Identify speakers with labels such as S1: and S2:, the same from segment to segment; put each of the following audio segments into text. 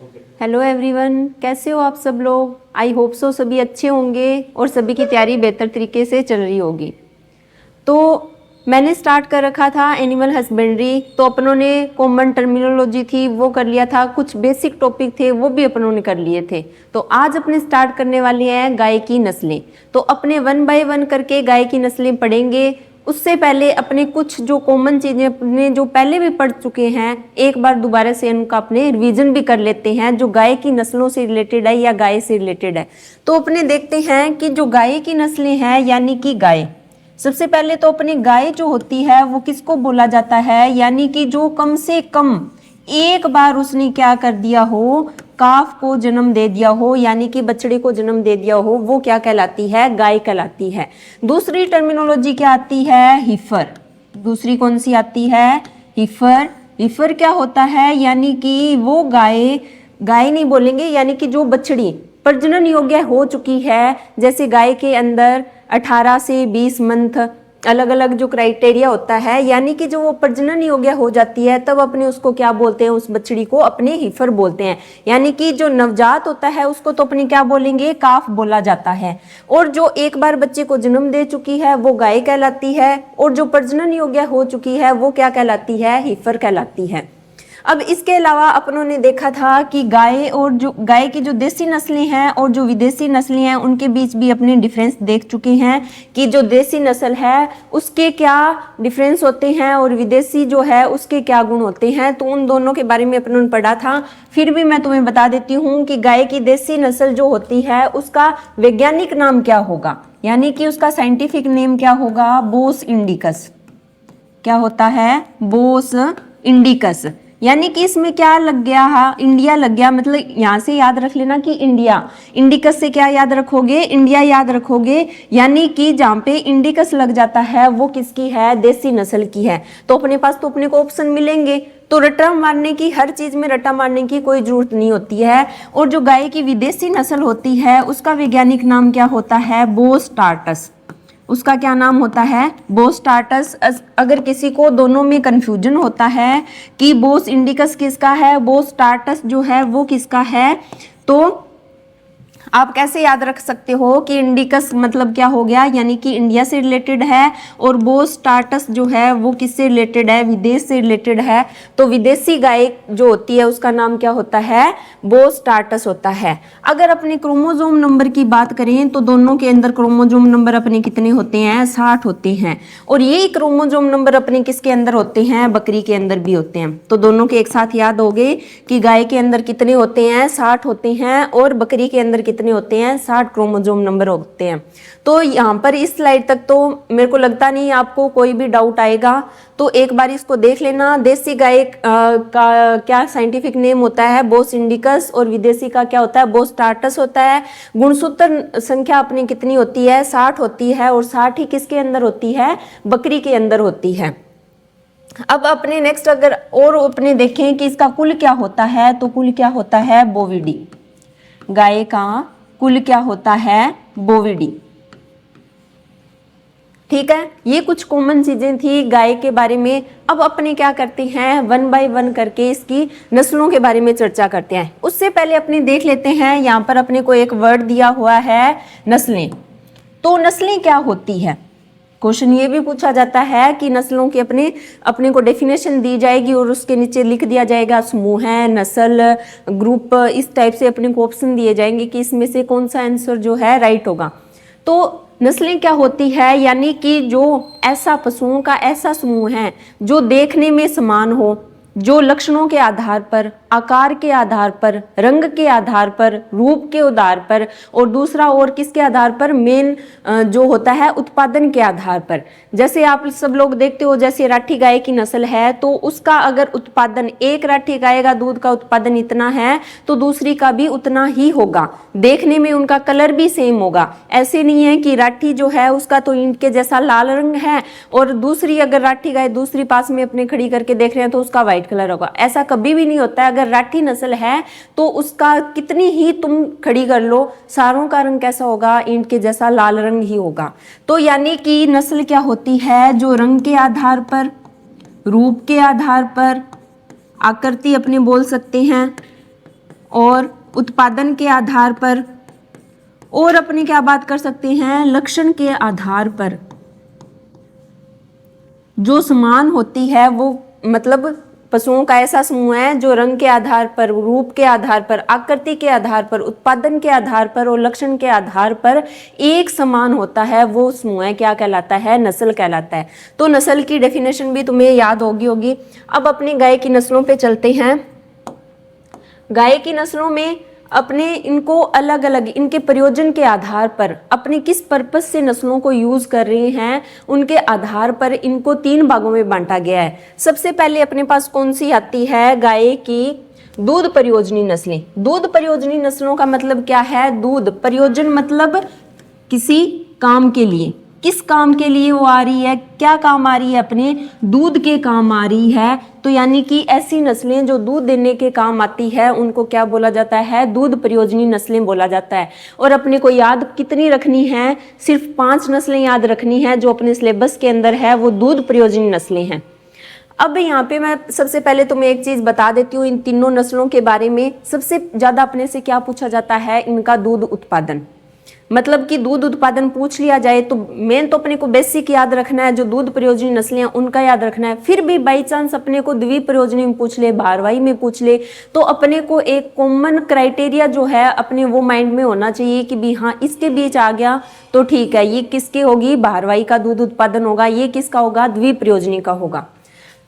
S1: Hello everyone, कैसे हो आप सब लोग। आई होप सो सभी अच्छे होंगे और सभी की तैयारी बेहतर तरीके से चल रही होगी। तो मैंने स्टार्ट कर रखा था एनिमल हस्बेंड्री, तो अपनों ने कॉमन टर्मिनोलॉजी थी वो कर लिया था, कुछ बेसिक टॉपिक थे वो भी अपनों ने कर लिए थे। तो आज अपने स्टार्ट करने वाले हैं गाय की नस्लें। तो अपने 1 बाय 1 करके गाय की नस्लें पढ़ेंगे। उससे पहले अपने कुछ जो कॉमन चीज़ें अपने जो पहले भी पढ़ चुके हैं, एक बार दोबारा से उनका अपने रिवीजन भी कर लेते हैं, जो गाय की नस्लों से रिलेटेड है या गाय से रिलेटेड है। तो अपने देखते हैं कि जो गाय की नस्लें हैं यानी कि गाय, सबसे पहले तो अपनी गाय जो होती है वो किसको बोला जाता है, यानी कि जो कम से कम एक बार उसने क्या कर दिया हो, काफ को जन्म दे दिया हो, यानी कि बछड़े को जन्म दे दिया हो, वो क्या कहलाती है, गाय कहलाती है। दूसरी टर्मिनोलॉजी क्या आती है, हीफर। दूसरी कौन सी आती है, हीफर। हीफर क्या होता है, यानी कि वो गाय, गाय नहीं बोलेंगे, यानी कि जो बछड़ी प्रजनन योग्य हो चुकी है, जैसे गाय के अंदर 18 से 20 मंथ अलग अलग जो क्राइटेरिया होता है, यानी कि जो वो प्रजनन योग्य हो जाती है तब अपने उसको क्या बोलते हैं, उस बछड़ी को अपने हीफर बोलते हैं। यानी कि जो नवजात होता है उसको तो अपने क्या बोलेंगे, काफ बोला जाता है। और जो एक बार बच्चे को जन्म दे चुकी है वो गाय कहलाती है, और जो प्रजनन योग्य हो चुकी है वो क्या कहलाती है, हीफर कहलाती है। अब इसके अलावा अपनों ने देखा था कि गाय और जो गाय की जो देसी नस्लें हैं और जो विदेशी नस्लें हैं उनके बीच भी अपने डिफरेंस देख चुके हैं कि जो देसी नस्ल है उसके क्या डिफरेंस होते हैं और विदेशी जो है उसके क्या गुण होते हैं। तो उन दोनों के बारे में अपनों ने पढ़ा था। फिर भी मैं तुम्हें बता देती हूँ कि गाय की देसी नस्ल जो होती है उसका वैज्ञानिक नाम क्या होगा, यानी कि उसका साइंटिफिक नेम क्या होगा, बोस इंडिकस। क्या होता है, बोस इंडिकस। यानी कि इसमें क्या लग गया, हाँ इंडिया लग गया, मतलब यहाँ से याद रख लेना कि इंडिया, इंडिकस से क्या याद रखोगे, इंडिया याद रखोगे। यानी कि जहाँ पे इंडिकस लग जाता है वो किसकी है, देसी नस्ल की है। तो अपने पास तो अपने को ऑप्शन मिलेंगे, तो रट्टा मारने की, हर चीज में रट्टा मारने की कोई जरूरत नहीं होती है। और जो गाय की विदेशी नस्ल होती है उसका वैज्ञानिक नाम क्या होता है, बोस टार्टस। उसका क्या नाम होता है, बोस टार्टस। अगर किसी को दोनों में कंफ्यूजन होता है कि बोस इंडिकस किसका है, बोस टार्टस जो है वो किसका है, तो आप कैसे याद रख सकते हो कि इंडिकस मतलब क्या हो गया, यानी कि इंडिया से रिलेटेड है, और बोस टार्टस जो है वो किससे रिलेटेड है, विदेश से रिलेटेड है। तो विदेशी गाय जो होती है उसका नाम क्या होता है, बोस टार्टस होता है। अगर अपने क्रोमोजोम नंबर की बात करें तो दोनों के अंदर क्रोमोजोम नंबर अपने कितने होते हैं, 60 होते हैं। और यही क्रोमोजोम नंबर अपने किसके अंदर होते हैं, बकरी के अंदर भी होते हैं। तो दोनों के एक साथ याद हो गए कि गाय के अंदर कितने होते हैं, 60 होते हैं, और बकरी के अंदर कितने होते हैं, 60 क्रोमोजोम नंबर होते हैं। तो यहाँ पर इस स्लाइड तक तो मेरे को लगता नहीं आपको कोई भी डाउट आएगा। तो एक बार इसको देख लेना। देसी गाय का क्या साइंटिफिक नेम होता है, बोस इंडिकस, और विदेशी का क्या होता है, बोस टार्टस होता है। गुणसूत्र संख्या अपनी कितनी होती है, 60 होती है, और 60 ही किसके अंदर होती है, बकरी के अंदर होती है। अब अपने नेक्स्ट अगर और अपने देखें कि इसका कुल क्या होता है, तो कुल क्या होता है, बोविडी। गाय का कुल क्या होता है, बोविडी। ठीक है, ये कुछ कॉमन चीजें थी गाय के बारे में। अब अपने क्या करते हैं, 1 बाय 1 करके इसकी नस्लों के बारे में चर्चा करते हैं। उससे पहले अपने देख लेते हैं, यहाँ पर अपने को एक वर्ड दिया हुआ है, नस्लें। तो नस्लें क्या होती है, क्वेश्चन ये भी पूछा जाता है कि नस्लों की अपने को डेफिनेशन दी जाएगी और उसके नीचे लिख दिया जाएगा समूह है, नस्ल, ग्रुप, इस टाइप से अपने को ऑप्शन दिए जाएंगे कि इसमें से कौन सा आंसर जो है राइट होगा। तो नस्लें क्या होती है, यानी कि जो ऐसा पशुओं का ऐसा समूह है जो देखने में समान हो, जो लक्षणों के आधार पर, आकार के आधार पर, रंग के आधार पर, रूप के आधार पर, और दूसरा और किसके आधार पर, मेन जो होता है उत्पादन के आधार पर। जैसे आप सब लोग देखते हो, जैसे राठी गाय की नस्ल है तो उसका अगर उत्पादन, एक राठी गाय का दूध का उत्पादन इतना है तो दूसरी का भी उतना ही होगा, देखने में उनका कलर भी सेम होगा। ऐसे नहीं है कि राठी जो है उसका तो ईंट के जैसा लाल रंग है और दूसरी अगर राठी गाय दूसरी पास में अपने खड़ी करके देख रहे हैं तो उसका व्हाइट कलर होगा, ऐसा कभी भी नहीं होता है। अगर राठी नस्ल है तो उसका कितनी ही तुम खड़ी कर लो, सारों का रंग कैसा होगा, ईंट के जैसा लाल रंग ही होगा। तो यानी कि नस्ल क्या होती है, जो रंग के आधार पर, रूप के आधार पर, आकृति अपने बोल सकते हैं, और उत्पादन के आधार पर, और अपनी क्या बात कर सकते हैं, लक्षण के आधार पर जो समान होती है, वो मतलब पशुओं का ऐसा समूह है जो रंग के आधार पर, रूप के आधार पर, आकृति के आधार पर, उत्पादन के आधार पर और लक्षण के आधार पर एक समान होता है, वो समूह है क्या कहलाता है, नस्ल कहलाता है। तो नस्ल की डेफिनेशन भी तुम्हें याद होगी। अब अपनी गाय की नस्लों पे चलते हैं। गाय की नस्लों में अपने इनको अलग अलग इनके प्रयोजन के आधार पर, अपने किस पर्पस से नस्लों को यूज कर रहे हैं उनके आधार पर इनको 3 भागों में बांटा गया है। सबसे पहले अपने पास कौन सी आती है, गाय की दूध प्रयोजनी नस्लें। दूध प्रयोजनी नस्लों का मतलब क्या है, दूध प्रयोजन मतलब किसी काम के लिए, किस काम के लिए वो आ रही है, क्या काम आ रही है, अपने दूध के काम आ रही है। तो यानी कि ऐसी नस्लें जो दूध देने के काम आती है उनको क्या बोला जाता है, दूध प्रयोजनी नस्लें बोला जाता है। और अपने को याद कितनी रखनी है, सिर्फ 5 नस्लें याद रखनी है जो अपने सिलेबस के अंदर है, वो दूध प्रयोजनी नस्लें हैं। अब यहाँ पे मैं सबसे पहले तुम्हें एक चीज बता देती हूँ इन तीनों नस्लों के बारे में। सबसे ज्यादा अपने से क्या पूछा जाता है, इनका दूध उत्पादन, मतलब कि दूध उत्पादन पूछ लिया जाए तो मेन तो अपने को बेसिक याद रखना है, जो दूध प्रयोजनी नस्लें हैं उनका याद रखना है। फिर भी बाई चांस अपने को द्विप्रयोजनी में पूछ ले, भारवाही में पूछ ले, तो अपने को एक कॉमन क्राइटेरिया जो है अपने वो माइंड में होना चाहिए कि भी हाँ इसके बीच आ गया तो ठीक है, ये किसकी होगी, भारवाही का दूध उत्पादन होगा, ये किसका होगा, द्विप्रयोजनी का होगा।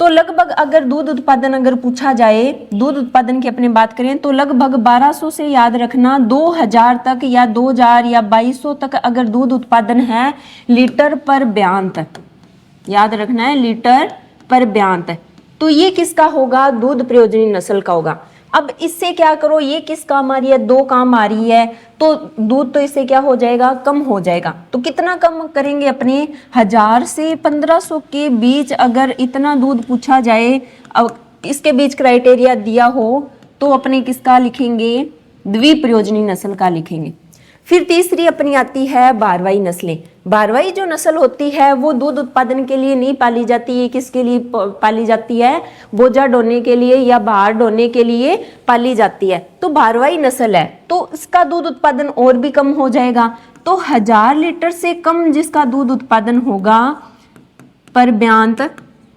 S1: तो लगभग अगर दूध उत्पादन अगर पूछा जाए, दूध उत्पादन की अपने बात करें तो लगभग 1200 से याद रखना 2000 तक या 2000 या 2200 तक अगर दूध उत्पादन है लीटर पर बयान तक, याद रखना है लीटर पर बयान तक, तो ये किसका होगा, दूध प्रयोजनी नस्ल का होगा। अब इससे क्या करो, ये किस काम आ रही है, 2 काम आ रही है, तो दूध तो इससे क्या हो जाएगा, कम हो जाएगा। तो कितना कम करेंगे, अपने 1000 से 1500 के बीच अगर इतना दूध पूछा जाए, अब इसके बीच क्राइटेरिया दिया हो तो अपने किसका लिखेंगे, द्विप्रयोजनी नस्ल का लिखेंगे। फिर तीसरी अपनी आती है भारवाही नस्लें। भारवाही जो नस्ल होती है वो दूध उत्पादन के लिए नहीं पाली जाती है, किसके लिए पाली जाती है, बोझा ढोने के लिए या भार ढोने के लिए पाली जाती है। तो भारवाही नस्ल है तो इसका दूध उत्पादन और भी कम हो जाएगा। तो 1000 लीटर से कम जिसका दूध उत्पादन होगा पर बयान तक,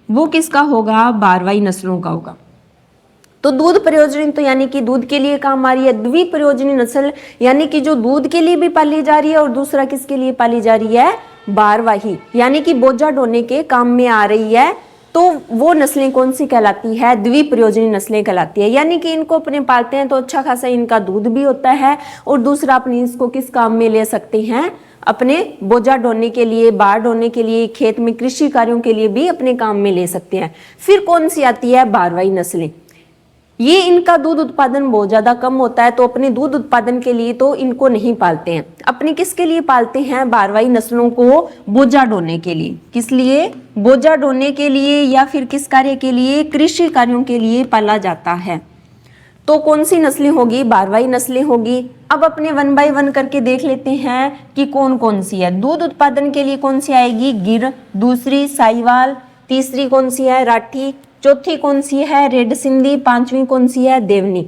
S1: वो किसका होगा, भारवाही नस्लों का होगा। तो दूध प्रयोजनी तो यानी कि दूध के लिए काम आ रही है, द्विप्रयोजनी नस्ल यानी कि जो दूध के लिए भी पाली जा रही है और दूसरा किसके लिए पाली जा रही है, भारवाही, यानी कि बोझा ढोने के काम में आ रही है। तो वो नस्लें कौन सी कहलाती है, द्विप्रयोजनी नस्लें कहलाती है। यानी कि इनको अपने पालते हैं तो अच्छा खासा इनका दूध भी होता है और दूसरा अपने इसको किस काम में ले सकते हैं, अपने बोझा ढोने के लिए, भार ढोने के लिए, खेत में कृषि कार्यों के लिए भी अपने काम में ले सकते हैं। फिर कौन सी आती है, भारवाही नस्लें। ये इनका दूध उत्पादन बहुत ज्यादा कम होता है तो अपने दूध उत्पादन के लिए तो इनको नहीं पालते हैं। अपने किसके लिए पालते हैं, भारवाही नस्लों को बोझा ढोने के लिए। किस लिए, बोझा ढोने के लिए या फिर किस कार्य के लिए, कृषि कार्यों के लिए पाला जाता है। तो कौन सी नस्लें होगी, भारवाही नस्लें होगी। अब अपने 1 बाय 1 करके देख लेते हैं कि कौन कौन सी है। दूध उत्पादन के लिए कौन सी आएगी, गिर, दूसरी साहिवाल, तीसरी कौन सी है, राठी, चौथी कौन सी है, रेड सिंधी, 5वीं कौन सी है, देवनी।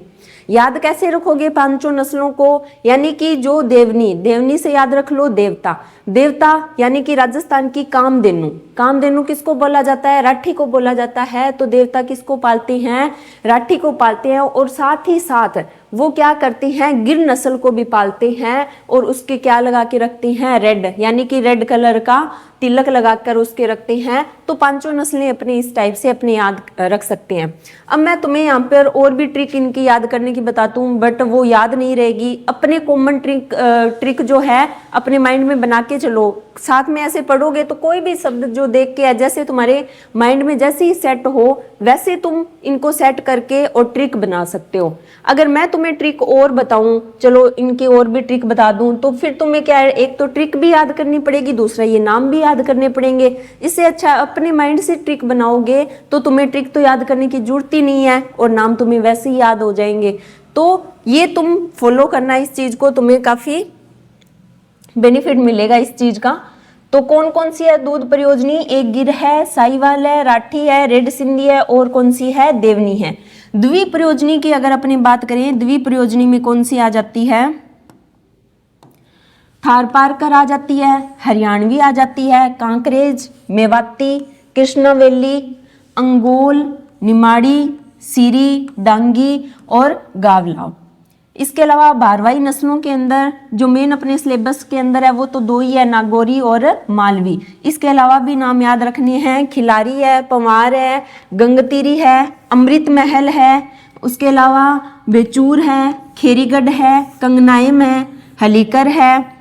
S1: याद कैसे रखोगे पांचों नस्लों को, यानी कि जो देवनी, देवनी से याद रख लो देवता, देवता यानी कि राजस्थान की कामधेनु, कामधेनु किसको बोला जाता है, राठी को बोला जाता है। तो देवता किसको पालते हैं, राठी को पालते हैं। और साथ ही साथ वो क्या करते हैं, गिर नस्ल को भी पालते हैं और उसके क्या लगा के रखते हैं, रेड, यानी कि रेड कलर का तिलक लगाकर उसके रखते हैं। तो पांचों नस्लें अपने इस टाइप से अपने याद रख सकते हैं। अब मैं तुम्हें यहाँ पर और भी ट्रिक इनकी याद करने की बताता हूँ, बट वो याद नहीं रहेगी। अपने कॉमन ट्रिक जो है अपने माइंड में बना के चलो, साथ में ऐसे पढ़ोगे तो कोई भी शब्द जो देख के जैसे तुम्हारे माइंड में जैसे ही सेट हो वैसे तुम इनको सेट करके और ट्रिक बना सकते हो। अगर मैं तुम्हें ट्रिक और बताऊं, चलो इनकी और भी ट्रिक बता दूं, तो फिर तुम्हें क्या है, एक तो ट्रिक भी याद करनी पड़ेगी, दूसरा ये नाम भी याद करने पड़ेंगे। इससे अच्छा अपने माइंड से ट्रिक बनाओगे तो तुम्हें ट्रिक तो याद करने की जरूरत ही नहीं है और नाम तुम्हें वैसे ही याद हो जाएंगे। तो ये तुम फॉलो करना, इस चीज को तुम्हें काफी बेनिफिट मिलेगा इस चीज का। तो कौन कौन सी है दूध प्रयोजनी? एक गिर है, साहिवाल है, राठी है, रेड सिंधी है और कौन सी है? देवनी है। द्विप्रयोजनी की अगर अपनी बात करें, द्विप्रयोजनी में कौन सी आ जाती है? थारपारकर आ जाती है, हरियाणवी आ जाती है, कांकरेज, मेवाती, कृष्णवेली, अंगोल, निमाड़ी, सीरी, डांगी और गावलाव। इसके अलावा भारवाही नस्लों के अंदर जो मेन अपने सिलेबस के अंदर है वो तो दो ही है, नागौरी और मालवी। इसके अलावा भी नाम याद रखने हैं, खिलारी है, पंवार है, गंगतीरी है, अमृत महल है, उसके अलावा बेचूर है, खेरीगढ़ है, कंगनाइम है, हलीकर है,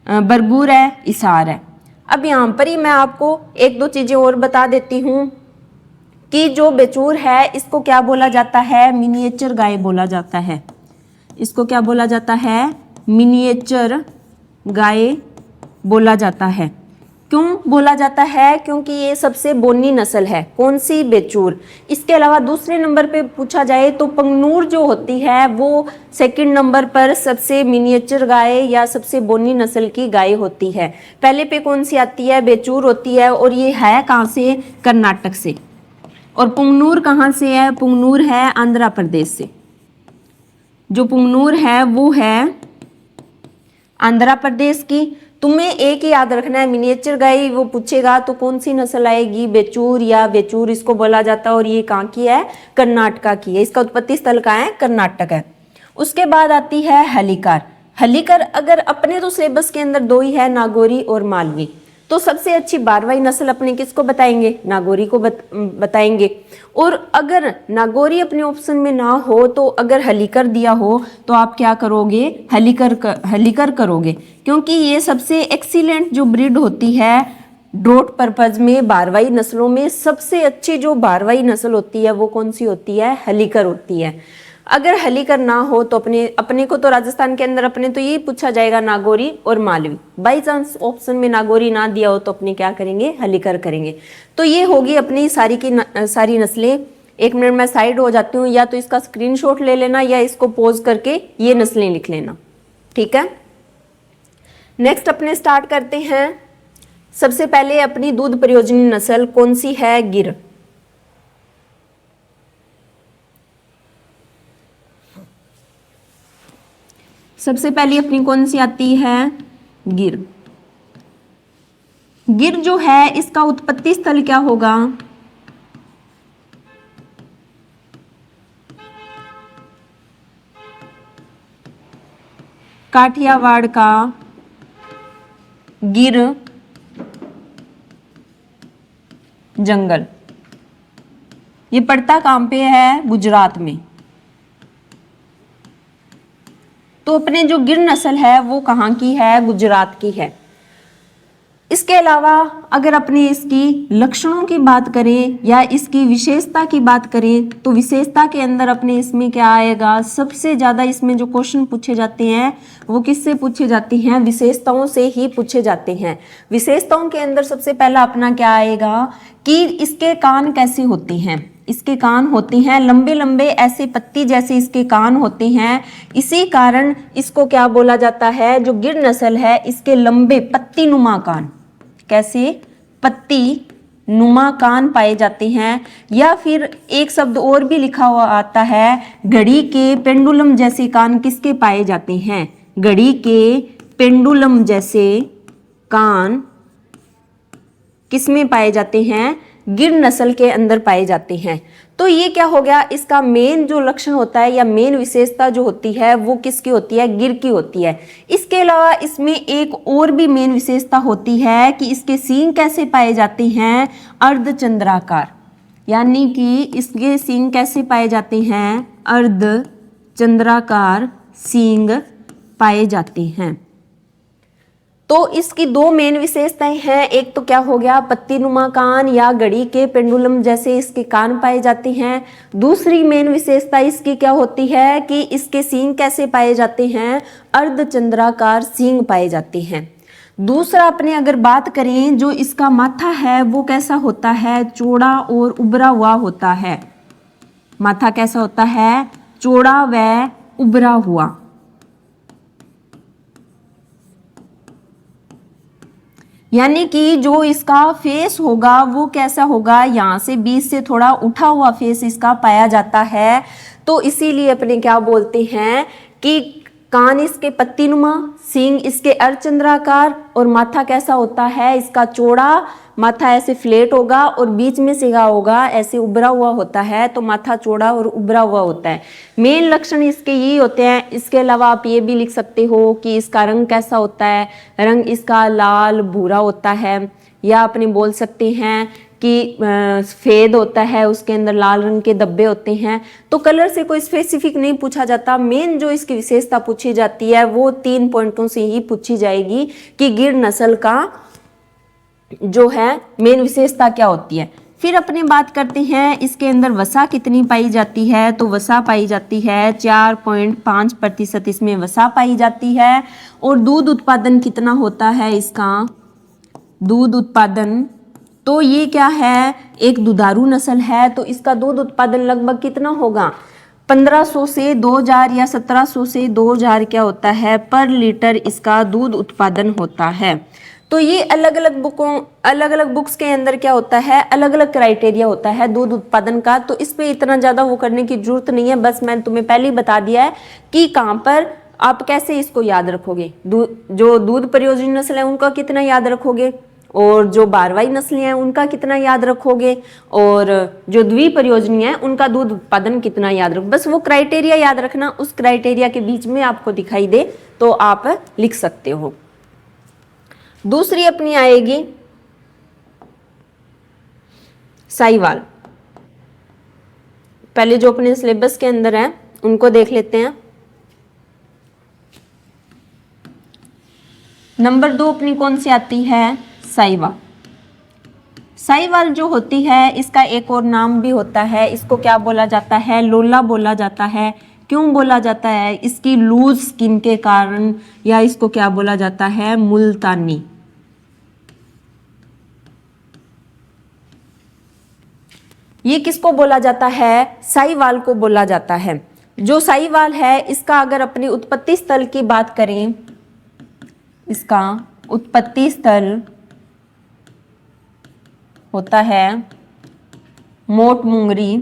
S1: बरगूर है, इसार है। अब यहाँ पर ही मैं आपको एक दो चीज़ें और बता देती हूँ कि जो बेचूर है इसको क्या बोला जाता है? मिनिएचर गाय बोला जाता है। इसको क्या बोला जाता है? मिनिएचर गाय बोला जाता है। क्यों बोला जाता है? क्योंकि ये सबसे बोनी नस्ल है। कौन सी? बेचूर। इसके अलावा दूसरे नंबर पे पूछा जाए तो पंगनूर जो होती है वो सेकंड नंबर पर सबसे मिनिएचर गाय या सबसे बोनी नस्ल की गाय होती है। पहले पे कौन सी आती है? बेचूर होती है। और ये है कहाँ से? कर्नाटक से। और पुंगनूर कहाँ से है? पुंगनूर है आंध्र प्रदेश से। जो पुंगनूर है वो है आंध्र प्रदेश की। तुम्हें एक ही याद रखना है, मिनिएचर गाय वो पूछेगा तो कौन सी नस्ल आएगी? बेचूर या बेचूर इसको बोला जाता है। और ये कहाँ की है? कर्नाटका की है। इसका उत्पत्ति स्थल कहाँ है? कर्नाटक है। उसके बाद आती है हलीकार। हलीकर अगर अपने तो सिलेबस के अंदर दो ही है, नागौरी और मालवी। तो सबसे अच्छी भारवाही नस्ल अपने किसको बताएंगे? नागौरी को बताएंगे। और अगर नागौरी अपने ऑप्शन में ना हो तो अगर हलीकर दिया हो तो आप क्या करोगे? हलीकर करोगे, क्योंकि ये सबसे एक्सीलेंट जो ब्रीड होती है ड्रोट पर्पज में भारवाही नस्लों में सबसे अच्छी जो भारवाही नस्ल होती है वो कौन सी होती है? हलीकर होती है। अगर हलीकर ना हो तो अपने को तो राजस्थान के अंदर अपने तो यही पूछा जाएगा, नागौरी और मालवी। बाई चांस ऑप्शन में नागौरी ना दिया हो तो अपने क्या करेंगे? हलीकर करेंगे। तो ये होगी अपनी सारी की सारी नस्लें। एक मिनट में साइड हो जाती हूँ, या तो इसका स्क्रीनशॉट ले लेना या इसको पॉज करके ये नस्लें लिख लेना, ठीक है। नेक्स्ट अपने स्टार्ट करते हैं। सबसे पहले अपनी दूध प्रयोजनी नस्ल कौन सी है? गिर। सबसे पहली अपनी कौन सी आती है? गिर। गिर जो है इसका उत्पत्ति स्थल क्या होगा? काठियावाड़ का गिर जंगल। ये पड़ता कहां पे है? गुजरात में। तो अपने जो गिर नस्ल है वो कहाँ की है? गुजरात की है। इसके अलावा अगर अपने इसकी लक्षणों की बात करें या इसकी विशेषता की बात करें तो विशेषता के अंदर अपने इसमें क्या आएगा? सबसे ज्यादा इसमें जो क्वेश्चन पूछे जाते हैं वो किससे पूछे जाते हैं? विशेषताओं से ही पूछे जाते हैं। विशेषताओं के अंदर सबसे पहला अपना क्या आएगा कि इसके कान कैसे होते हैं? इसके कान होते हैं लंबे लंबे, ऐसे पत्ती जैसे इसके कान होते हैं। इसी कारण इसको क्या बोला जाता है? जो गिर नस्ल है इसके लंबे पत्ती नुमा कान, कैसे? पत्ती नुमा कान पाए जाते हैं। या फिर एक शब्द और भी लिखा हुआ आता है, घड़ी के पेंडुलम जैसे कान किसके पाए जाते हैं? घड़ी के पेंडुलम जैसे कान किसमें पाए जाते हैं? गिर नस्ल के अंदर पाए जाते हैं। तो ये क्या हो गया? इसका मेन जो लक्षण होता है या मेन विशेषता जो होती है वो किसकी होती है? गिर की होती है। इसके अलावा इसमें एक और भी मेन विशेषता होती है कि इसके सींग कैसे पाए जाते हैं? अर्धचंद्राकार, यानी कि इसके सींग कैसे पाए जाते हैं? अर्धचंद्राकार सींग पाए जाते हैं। तो इसकी दो मेन विशेषताएं हैं। एक तो क्या हो गया? पत्तीनुमा कान या घड़ी के पेंडुलम जैसे इसके कान पाए जाते हैं। दूसरी मेन विशेषता इसकी क्या होती है कि इसके सींग कैसे पाए जाते हैं? अर्धचंद्राकार सींग पाए जाते हैं। दूसरा अपने अगर बात करें, जो इसका माथा है वो कैसा होता है? चौड़ा और उभरा हुआ होता है। माथा कैसा होता है? चौड़ा व उभरा हुआ। यानी कि जो इसका फेस होगा वो कैसा होगा, यहाँ से बीच से थोड़ा उठा हुआ फेस इसका पाया जाता है। तो इसीलिए अपने क्या बोलते हैं कि कान इसके पत्तीनुमा, सींग इसके अर्धचंद्राकार और माथा कैसा होता है इसका चौड़ा, माथा ऐसे फ्लैट होगा और बीच में से क्या होगा ऐसे उभरा हुआ होता है, तो माथा चौड़ा और उभरा हुआ होता है। मेन लक्षण इसके यही होते हैं। इसके अलावा आप ये भी लिख सकते हो कि इसका रंग कैसा होता है, रंग इसका लाल भूरा होता है, या अपने बोल सकते हैं कि सफेद होता है, उसके अंदर लाल रंग के धब्बे होते हैं। तो कलर से कोई स्पेसिफिक नहीं पूछा जाता, मेन जो इसकी विशेषता पूछी जाती है वो 3 पॉइंटों से ही पूछी जाएगी कि गिर नस्ल का जो है मेन विशेषता क्या होती है। फिर अपने बात करते हैं इसके अंदर वसा कितनी पाई जाती है, तो वसा पाई जाती है 4.5% इसमें वसा पाई जाती है। और दूध उत्पादन कितना होता है इसका, दूध उत्पादन, तो ये क्या है एक दुधारू नस्ल है, तो इसका दूध उत्पादन लगभग कितना होगा 1500 से 2000 या 1700 से 2000 क्या होता है पर लीटर इसका दूध उत्पादन होता है। तो ये अलग अलग बुक्स के अंदर क्या होता है अलग अलग क्राइटेरिया होता है दूध उत्पादन का, तो इस पे इतना ज़्यादा वो करने की जरूरत नहीं है। बस मैंने तुम्हें पहले ही बता दिया है कि कहाँ पर आप कैसे इसको याद रखोगे। जो दूध प्रयोजनी नस्ल है उनका कितना याद रखोगे, और जो बारवाई नस्लें हैं उनका कितना याद रखोगे, और जो द्विप्रयोजनी है उनका दूध उत्पादन कितना याद रखो। बस वो क्राइटेरिया याद रखना, उस क्राइटेरिया के बीच में आपको दिखाई दे तो आप लिख सकते हो। दूसरी अपनी आएगी साहिवाल। पहले जो अपने सिलेबस के अंदर है उनको देख लेते हैं। नंबर 2 अपनी कौन सी आती है, साहिवाल। साहिवाल जो होती है इसका एक और नाम भी होता है, इसको क्या बोला जाता है, लोला बोला जाता है। क्यों बोला जाता है, इसकी लूज स्किन के कारण, या इसको क्या बोला जाता है मुल्तानी। ये किसको बोला जाता है, साहिवाल को बोला जाता है। जो साहिवाल है इसका अगर अपनी उत्पत्ति स्थल की बात करें, इसका उत्पत्ति स्थल होता है मोट मुंगरी,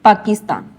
S1: पाकिस्तान।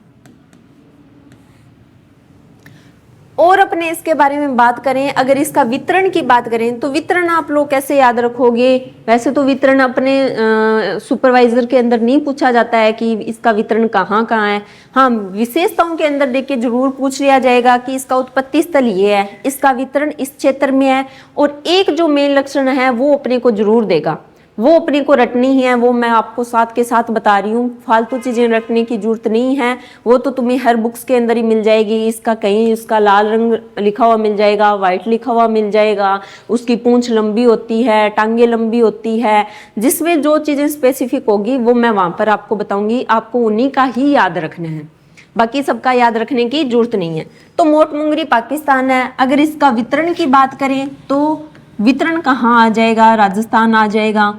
S1: और अपने इसके बारे में बात करें, अगर इसका वितरण की बात करें तो वितरण आप लोग कैसे याद रखोगे। वैसे तो वितरण अपने सुपरवाइजर के अंदर नहीं पूछा जाता है कि इसका वितरण कहाँ कहाँ है। हाँ, विशेषताओं के अंदर देख के जरूर पूछ लिया जाएगा कि इसका उत्पत्ति स्थल ये है, इसका वितरण इस क्षेत्र में है, और एक जो मेन लक्षण है वो अपने को जरूर देगा, वो अपने को रटनी ही है। वो मैं आपको साथ के साथ बता रही हूँ, फालतू चीज़ें रटने की जरूरत नहीं है, वो तो तुम्हें हर बुक्स के अंदर ही मिल जाएगी। इसका कहीं उसका लाल रंग लिखा हुआ मिल जाएगा, वाइट लिखा हुआ मिल जाएगा, उसकी पूंछ लंबी होती है, टांगे लंबी होती है, जिसमें जो चीज़ें स्पेसिफिक होगी वो मैं वहाँ पर आपको बताऊँगी। आपको उन्हीं का ही याद रखना है, बाकी सबका याद रखने की जरूरत नहीं है। तो मोट मुंगरी पाकिस्तान है। अगर इसका वितरण की बात करें तो वितरण कहाँ आ जाएगा, राजस्थान आ जाएगा।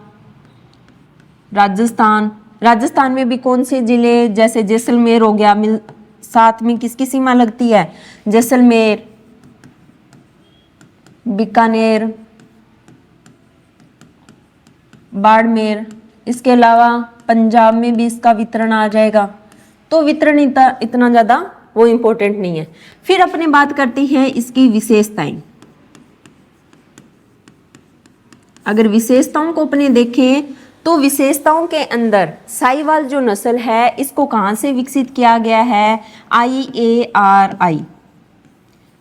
S1: राजस्थान में भी कौन से जिले, जैसे जैसलमेर हो गया, साथ में किसकी सीमा लगती है, जैसलमेर, बीकानेर, बाड़मेर। इसके अलावा पंजाब में भी इसका वितरण आ जाएगा। तो वितरण इतना ज़्यादा वो इम्पोर्टेंट नहीं है। फिर अपने बात करते हैं इसकी विशेषताएं। अगर विशेषताओं को अपने देखें तो विशेषताओं के अंदर साहिवाल जो नस्ल है इसको कहाँ से विकसित किया गया है, IARI।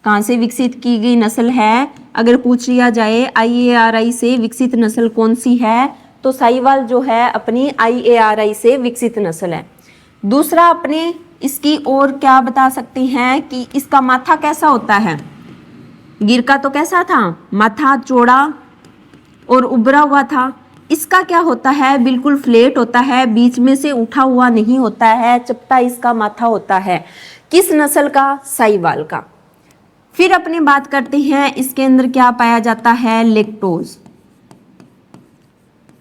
S1: कहाँ से विकसित की गई नस्ल है, अगर पूछ लिया जाए IARI से विकसित नस्ल कौन सी है, तो साहिवाल जो है अपनी IARI से विकसित नस्ल है। दूसरा अपने इसकी और क्या बता सकते हैं कि इसका माथा कैसा होता है। गिर का तो कैसा था, माथा चौड़ा और उभरा हुआ था। इसका क्या होता है, बिल्कुल फ्लैट होता है, बीच में से उठा हुआ नहीं होता है, चपटा इसका माथा होता है। किस नस्ल का, साहिवाल का। फिर अपनी बात करते हैं इसके अंदर क्या पाया जाता है, लैक्टोज।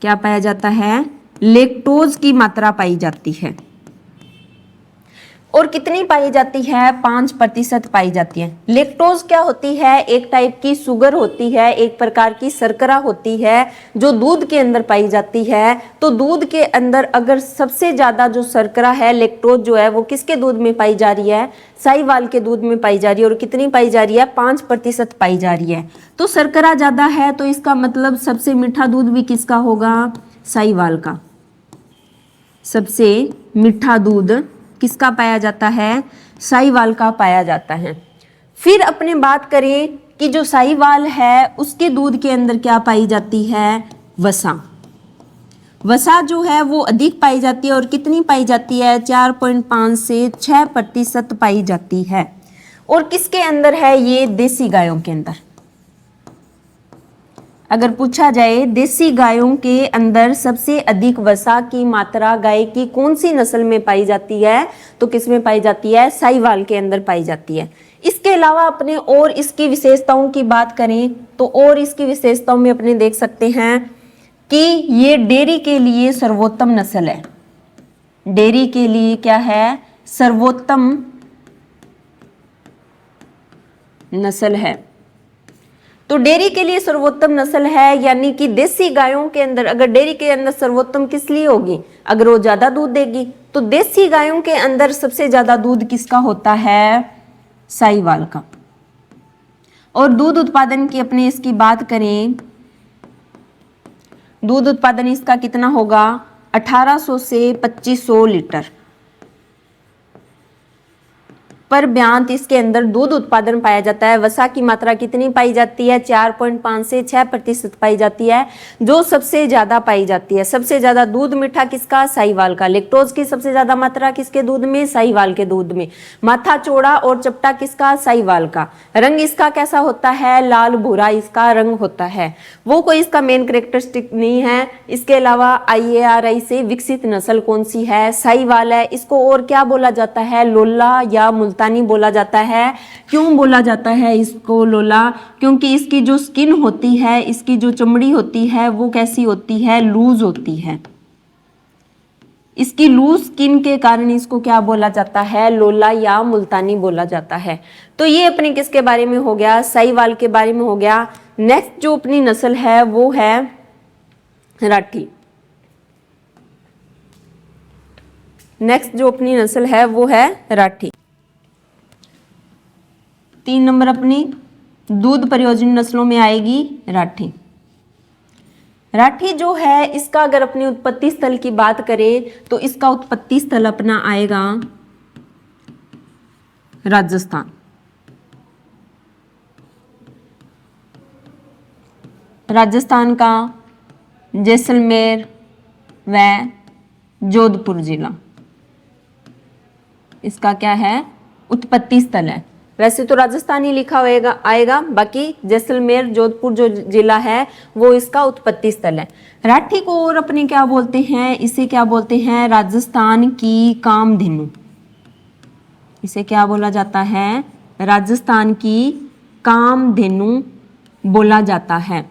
S1: क्या पाया जाता है, लैक्टोज की मात्रा पाई जाती है। और कितनी पाई जाती है? 5% पाई जाती है। लैक्टोज क्या होती है? एक टाइप की शुगर होती है, एक प्रकार की शर्करा होती है जो दूध के अंदर पाई जाती है। तो दूध के अंदर अगर सबसे ज्यादा जो शर्करा है, लैक्टोज जो है, वो किसके दूध में पाई जा रही है? साहीवाल के दूध में पाई जा रही है। और कितनी पाई जा रही है? 5% पाई जा रही है। तो शर्करा ज्यादा है, तो इसका मतलब सबसे मीठा दूध भी किसका होगा? साहीवाल का। सबसे मीठा दूध किसका पाया जाता है? साहीवाल का पाया जाता है। फिर अपने बात करें कि जो साहीवाल है उसके दूध के अंदर क्या पाई जाती है? वसा। वसा जो है वो अधिक पाई जाती है। और कितनी पाई जाती है? 4.5 से 6% पाई जाती है। और किसके अंदर है ये? देसी गायों के अंदर। अगर पूछा जाए देसी गायों के अंदर सबसे अधिक वसा की मात्रा गाय की कौन सी नस्ल में पाई जाती है, तो किस में पाई जाती है? साहीवाल के अंदर पाई जाती है। इसके अलावा अपने और इसकी विशेषताओं की बात करें तो और इसकी विशेषताओं में अपने देख सकते हैं कि ये डेयरी के लिए सर्वोत्तम नस्ल है। डेयरी के लिए क्या है? सर्वोत्तम नस्ल है। तो डेयरी के लिए सर्वोत्तम नस्ल है, यानी कि देसी गायों के अंदर अगर डेयरी के अंदर सर्वोत्तम किस लिए होगी? अगर वो ज्यादा दूध देगी। तो देसी गायों के अंदर सबसे ज्यादा दूध किसका होता है? साहीवाल का। और दूध उत्पादन की अपने इसकी बात करें, दूध उत्पादन इसका कितना होगा? 1800 से 2500 लीटर पर ब्यांत इसके अंदर दूध उत्पादन पाया जाता है। वसा की मात्रा कितनी पाई जाती है? 4.5 से 6% पाई जाती है, जो सबसे ज्यादा पाई जाती है। सबसे ज्यादा दूध मीठा किसका? साहीवाल का। लैक्टोज की सबसे ज्यादा मात्रा किसके दूध में? साहीवाल के दूध में। माथा चौड़ा और चपटा किसका? साहीवाल का। रंग इसका कैसा होता है? लाल भूरा इसका रंग होता है। वो कोई इसका मेन कैरेक्टरिस्टिक नहीं है। इसके अलावा IARI से विकसित नस्ल कौन सी है? साहीवाल है। इसको और क्या बोला जाता है? लोला या मुल्तानी बोला जाता है। क्यों बोला जाता है इसको लोला? क्योंकि इसकी जो स्किन होती है, इसकी जो चमड़ी होती है, वो कैसी होती है? लूज होती है। इसकी लूज स्किन के कारण इसको क्या बोला जाता है? लोला या मुल्तानी बोला जाता है। तो ये अपने किसके बारे में हो गया? साहीवाल के बारे में हो गया। नेक्स्ट जो अपनी नस्ल है वो है राठी। नेक्स्ट जो अपनी नस्ल है वो है राठी। 3 नंबर अपनी दूध प्रयोजन नस्लों में आएगी राठी। राठी जो है इसका अगर अपनी उत्पत्ति स्थल की बात करें तो इसका उत्पत्ति स्थल अपना आएगा राजस्थान। राजस्थान का जैसलमेर व जोधपुर जिला इसका क्या है? उत्पत्ति स्थल है। वैसे तो राजस्थान ही लिखा होएगा आएगा, बाकी जैसलमेर जोधपुर जो जिला है वो इसका उत्पत्ति स्थल है। राठी को और अपने क्या बोलते हैं? इसे क्या बोलते हैं? राजस्थान की कामधेनु। इसे क्या बोला जाता है? राजस्थान की कामधेनु बोला जाता है।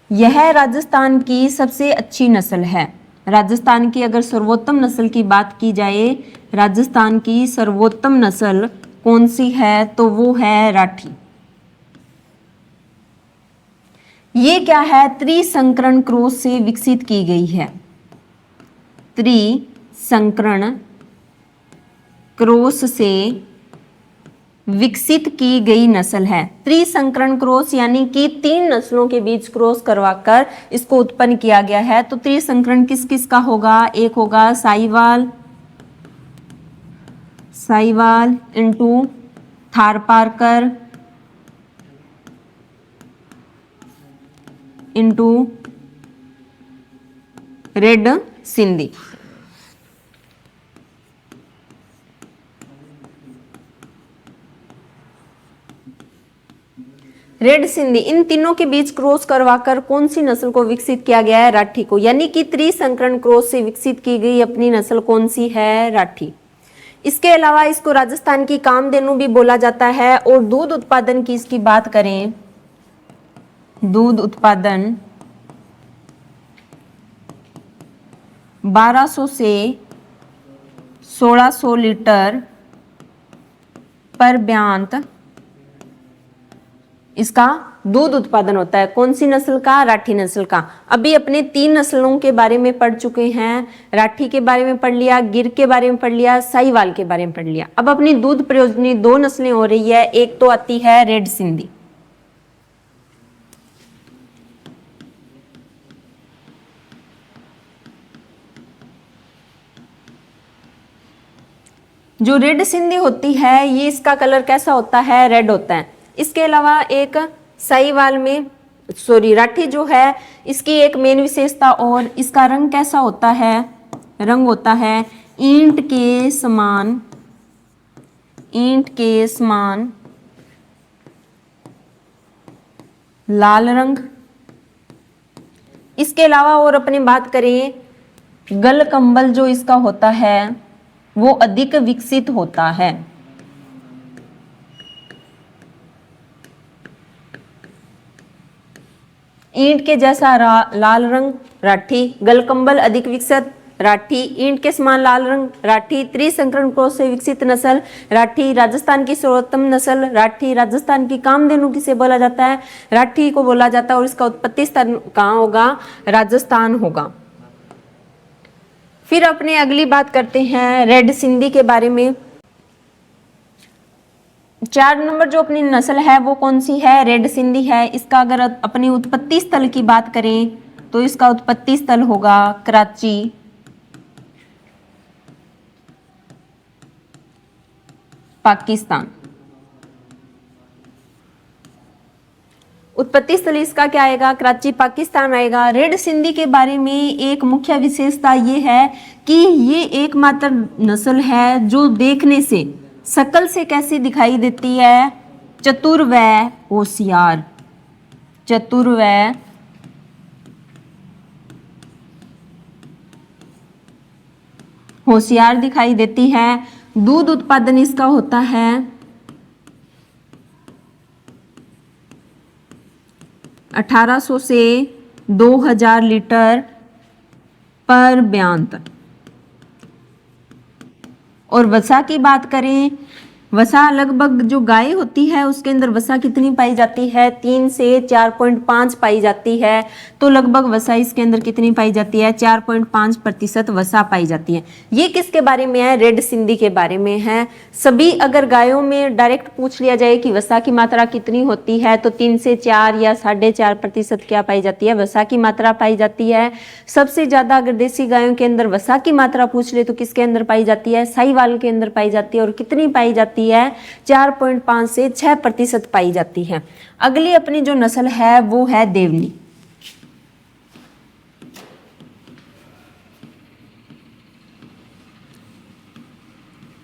S1: यह राजस्थान की सबसे अच्छी नस्ल है। राजस्थान की अगर सर्वोत्तम नस्ल की बात की जाए, राजस्थान की सर्वोत्तम नस्ल कौन सी है? तो वो है राठी। ये क्या है? त्रिसंकरण क्रॉस से विकसित की गई है। त्रिसंकरण क्रॉस से विकसित की गई नस्ल है। त्रिसंकरण क्रॉस यानी कि 3 नस्लों के बीच क्रॉस करवाकर इसको उत्पन्न किया गया है। तो त्रिसंकरण किस किस का होगा? एक होगा Sahiwal, Sahiwal into Tharparkar into red Sindhi. Red Sindhi, इन तीनों के बीच क्रॉस करवाकर कौन सी नस्ल को विकसित किया गया है? राठी को। यानी कि त्रिसंकरण क्रॉस से विकसित की गई अपनी नस्ल कौन सी है? राठी। इसके अलावा इसको राजस्थान की कामधेनु भी बोला जाता है। और दूध उत्पादन की इसकी बात करें, दूध उत्पादन 1200 से 1600 लीटर पर ब्यांत इसका दूध उत्पादन होता है। कौन सी नस्ल का? राठी नस्ल का। अभी अपने 3 नस्लों के बारे में पढ़ चुके हैं। राठी के बारे में पढ़ लिया, गिर के बारे में पढ़ लिया, साहिवाल के बारे में पढ़ लिया। अब अपनी दूध प्रयोजनी 2 नस्लें हो रही है। एक तो आती है रेड सिंधी। जो रेड सिंधी होती है ये इसका कलर कैसा होता है? रेड होता है। इसके अलावा एक साहिवाल में राठी जो है इसकी एक मेन विशेषता और इसका रंग कैसा होता है? रंग होता है ईंट के समान लाल रंग। इसके अलावा और अपनी बात करें गल कंबल जो इसका होता है वो अधिक विकसित होता है। ईंट के जैसा लाल रंग राठी, गलकंबल अधिक विकसित राठी, ईंट के समान लाल रंग राठी, त्रिसंकरण क्रॉस से विकसित नस्ल राठी, राजस्थान की सर्वोत्तम नस्ल राठी, राजस्थान की कामधेनु किसे बोला जाता है? राठी को बोला जाता है। और इसका उत्पत्ति स्थल कहाँ होगा? राजस्थान होगा। फिर अपने अगली बात करते हैं रेड सिंधी के बारे में। 4 नंबर जो अपनी नस्ल है वो कौन सी है? रेड सिंधी है। इसका अगर अपनी उत्पत्ति स्थल की बात करें तो इसका उत्पत्ति स्थल होगा कराची, पाकिस्तान। उत्पत्ति स्थल इसका क्या आएगा? कराची, पाकिस्तान आएगा। रेड सिंधी के बारे में एक मुख्य विशेषता ये है कि ये एकमात्र नस्ल है जो देखने से शकल से कैसी दिखाई देती है? चतुर व होशियार। चतुर व होशियार दिखाई देती है। दूध उत्पादन इसका होता है 1800 से 2000 लीटर पर ब्यांत। और वसा की बात करें, वसा लगभग जो गाय होती है उसके अंदर वसा कितनी पाई जाती है? 3 से 4.5 पाई जाती है। तो लगभग वसा इसके अंदर कितनी पाई जाती है? 4.5% वसा पाई जाती है। ये किसके बारे में है? रेड सिंधी के बारे में है। सभी अगर गायों में डायरेक्ट पूछ लिया जाए कि वसा की मात्रा कितनी होती है तो 3 से 4 या 4.5% क्या पाई जाती है? वसा की मात्रा पाई जाती है। सबसे ज्यादा अगर देसी गायों के अंदर वसा की मात्रा पूछ ले तो किसके अंदर पाई जाती है? साहिवाल के अंदर पाई जाती है। और कितनी पाई जाती है? 4.5 से 6% पाई जाती है। अगली अपनी जो नस्ल है वो है देवनी।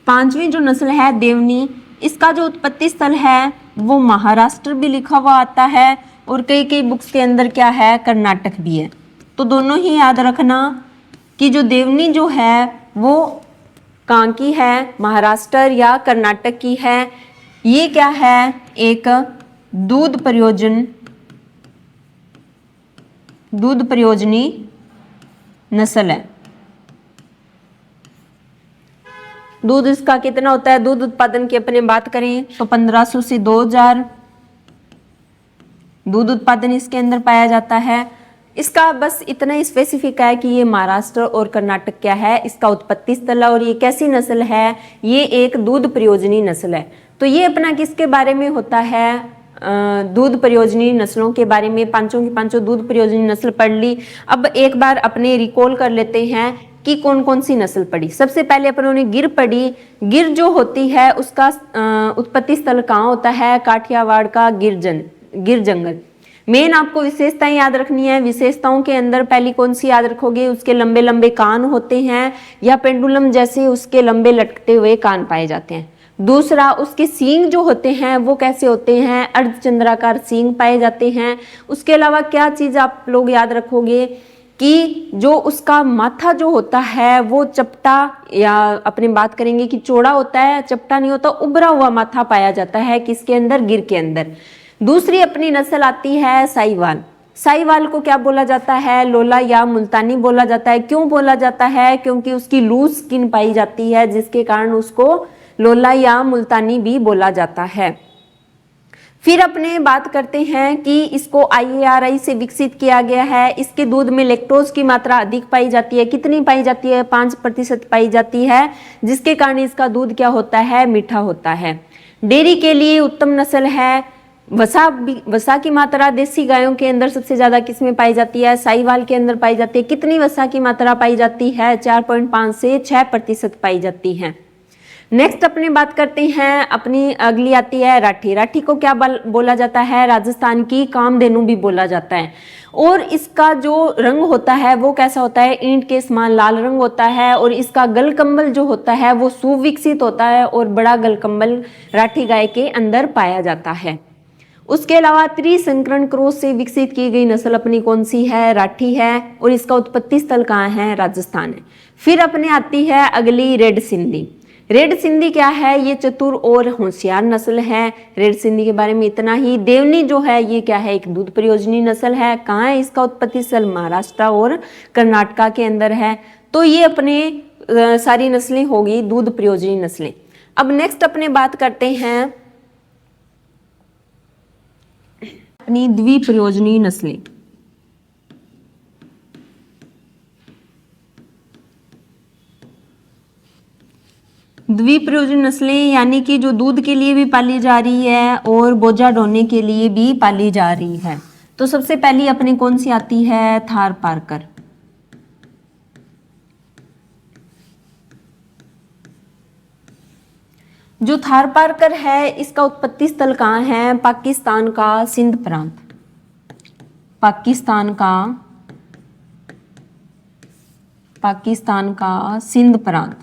S1: पांचवी जो नस्ल है देवनी, इसका जो उत्पत्ति स्थल है वो महाराष्ट्र भी लिखा हुआ आता है और कई कई बुक्स के अंदर क्या है? कर्नाटक भी है। तो दोनों ही याद रखना कि जो देवनी जो है वो कहाँ की है? महाराष्ट्र या कर्नाटक की है। ये क्या है? एक दूध प्रयोजनी नस्ल है। दूध इसका कितना होता है? दूध उत्पादन की अपने बात करें तो 1500 से 2000 दूध उत्पादन इसके अंदर पाया जाता है। इसका बस इतना ही स्पेसिफिक है कि ये महाराष्ट्र और कर्नाटक क्या है? इसका उत्पत्ति स्थल है। और ये कैसी नस्ल है? ये एक दूध प्रयोजनी नस्ल है। तो ये अपना किसके बारे में होता है? दूध प्रयोजनी नस्लों के बारे में। पांचों की पांचों दूध प्रयोजनी नस्ल पढ़ ली। अब एक बार अपने रिकॉल कर लेते हैं कि कौन कौन सी नस्ल पढ़ी। सबसे पहले अपनों गिर पढ़ी। गिर जो होती है उसका उत्पत्ति स्थल कहाँ होता है? काठियावाड़ का गिर जंगल। मेन आपको विशेषताएं याद रखनी है। विशेषताओं के अंदर पहली कौन सी याद रखोगे? उसके लंबे लंबे कान होते हैं या पेंडुलम जैसे उसके लंबे लटकते हुए कान पाए जाते हैं। दूसरा, उसके सींग जो होते हैं वो कैसे होते हैं? अर्धचंद्राकार सींग पाए जाते हैं। उसके अलावा क्या चीज आप लोग याद रखोगे कि जो उसका माथा जो होता है वो चपटा, या अपने बात करेंगे कि चौड़ा होता है, चपटा नहीं होता, उभरा हुआ माथा पाया जाता है। किसके अंदर? गिर के अंदर। दूसरी अपनी नस्ल आती है साहिवाल। साहिवाल को क्या बोला जाता है? लोला या मुल्तानी बोला जाता है। क्यों बोला जाता है? क्योंकि उसकी लूज स्किन पाई जाती है, जिसके कारण उसको लोला या मुल्तानी भी बोला जाता है। फिर अपने बात करते हैं कि इसको IARI से विकसित किया गया है। इसके दूध में लैक्टोज की मात्रा अधिक पाई जाती है। कितनी पाई जाती है? 5% पाई जाती है, जिसके कारण इसका दूध क्या होता है? मीठा होता है। डेयरी के लिए उत्तम नस्ल है। वसा की मात्रा देसी गायों के अंदर सबसे ज्यादा किसमें पाई जाती है? साहिवाल के अंदर पाई जाती है। कितनी वसा की मात्रा पाई जाती है? 4.5 से 6% पाई जाती है। नेक्स्ट अपनी बात करते हैं, अपनी अगली आती है राठी। राठी को क्या बोला जाता है? राजस्थान की कामधेनु भी बोला जाता है। और इसका जो रंग होता है वो कैसा होता है? ईंट के समान लाल रंग होता है। और इसका गलकंबल जो होता है वो सुविकसित होता है और बड़ा गलकंबल राठी गाय के अंदर पाया जाता है। उसके अलावा त्रिसंकरण क्रॉस से विकसित की गई नस्ल अपनी कौन सी है? राठी है। और इसका उत्पत्ति स्थल कहाँ है? राजस्थान है। फिर अपने आती है अगली रेड सिंधी। रेड सिंधी क्या है? ये चतुर और होशियार नस्ल है। रेड सिंधी के बारे में इतना ही। देवनी जो है ये क्या है? एक दूध प्रयोजनी नस्ल है। कहाँ है इसका उत्पत्ति स्थल? महाराष्ट्र और कर्नाटका के अंदर है। तो ये अपने सारी नस्लें होगी दूध प्रयोजनी नस्लें। अब नेक्स्ट अपने बात करते हैं अपनी द्विप्रयोजनी नस्लें। द्विप्रयोजनी नस्लें यानी कि जो दूध के लिए भी पाली जा रही है और बोझा ढोने के लिए भी पाली जा रही है। तो सबसे पहली अपनी कौन सी आती है? थार पारकर। जो थार पारकर है इसका उत्पत्ति स्थल कहाँ है? पाकिस्तान का सिंध प्रांत। पाकिस्तान का सिंध प्रांत।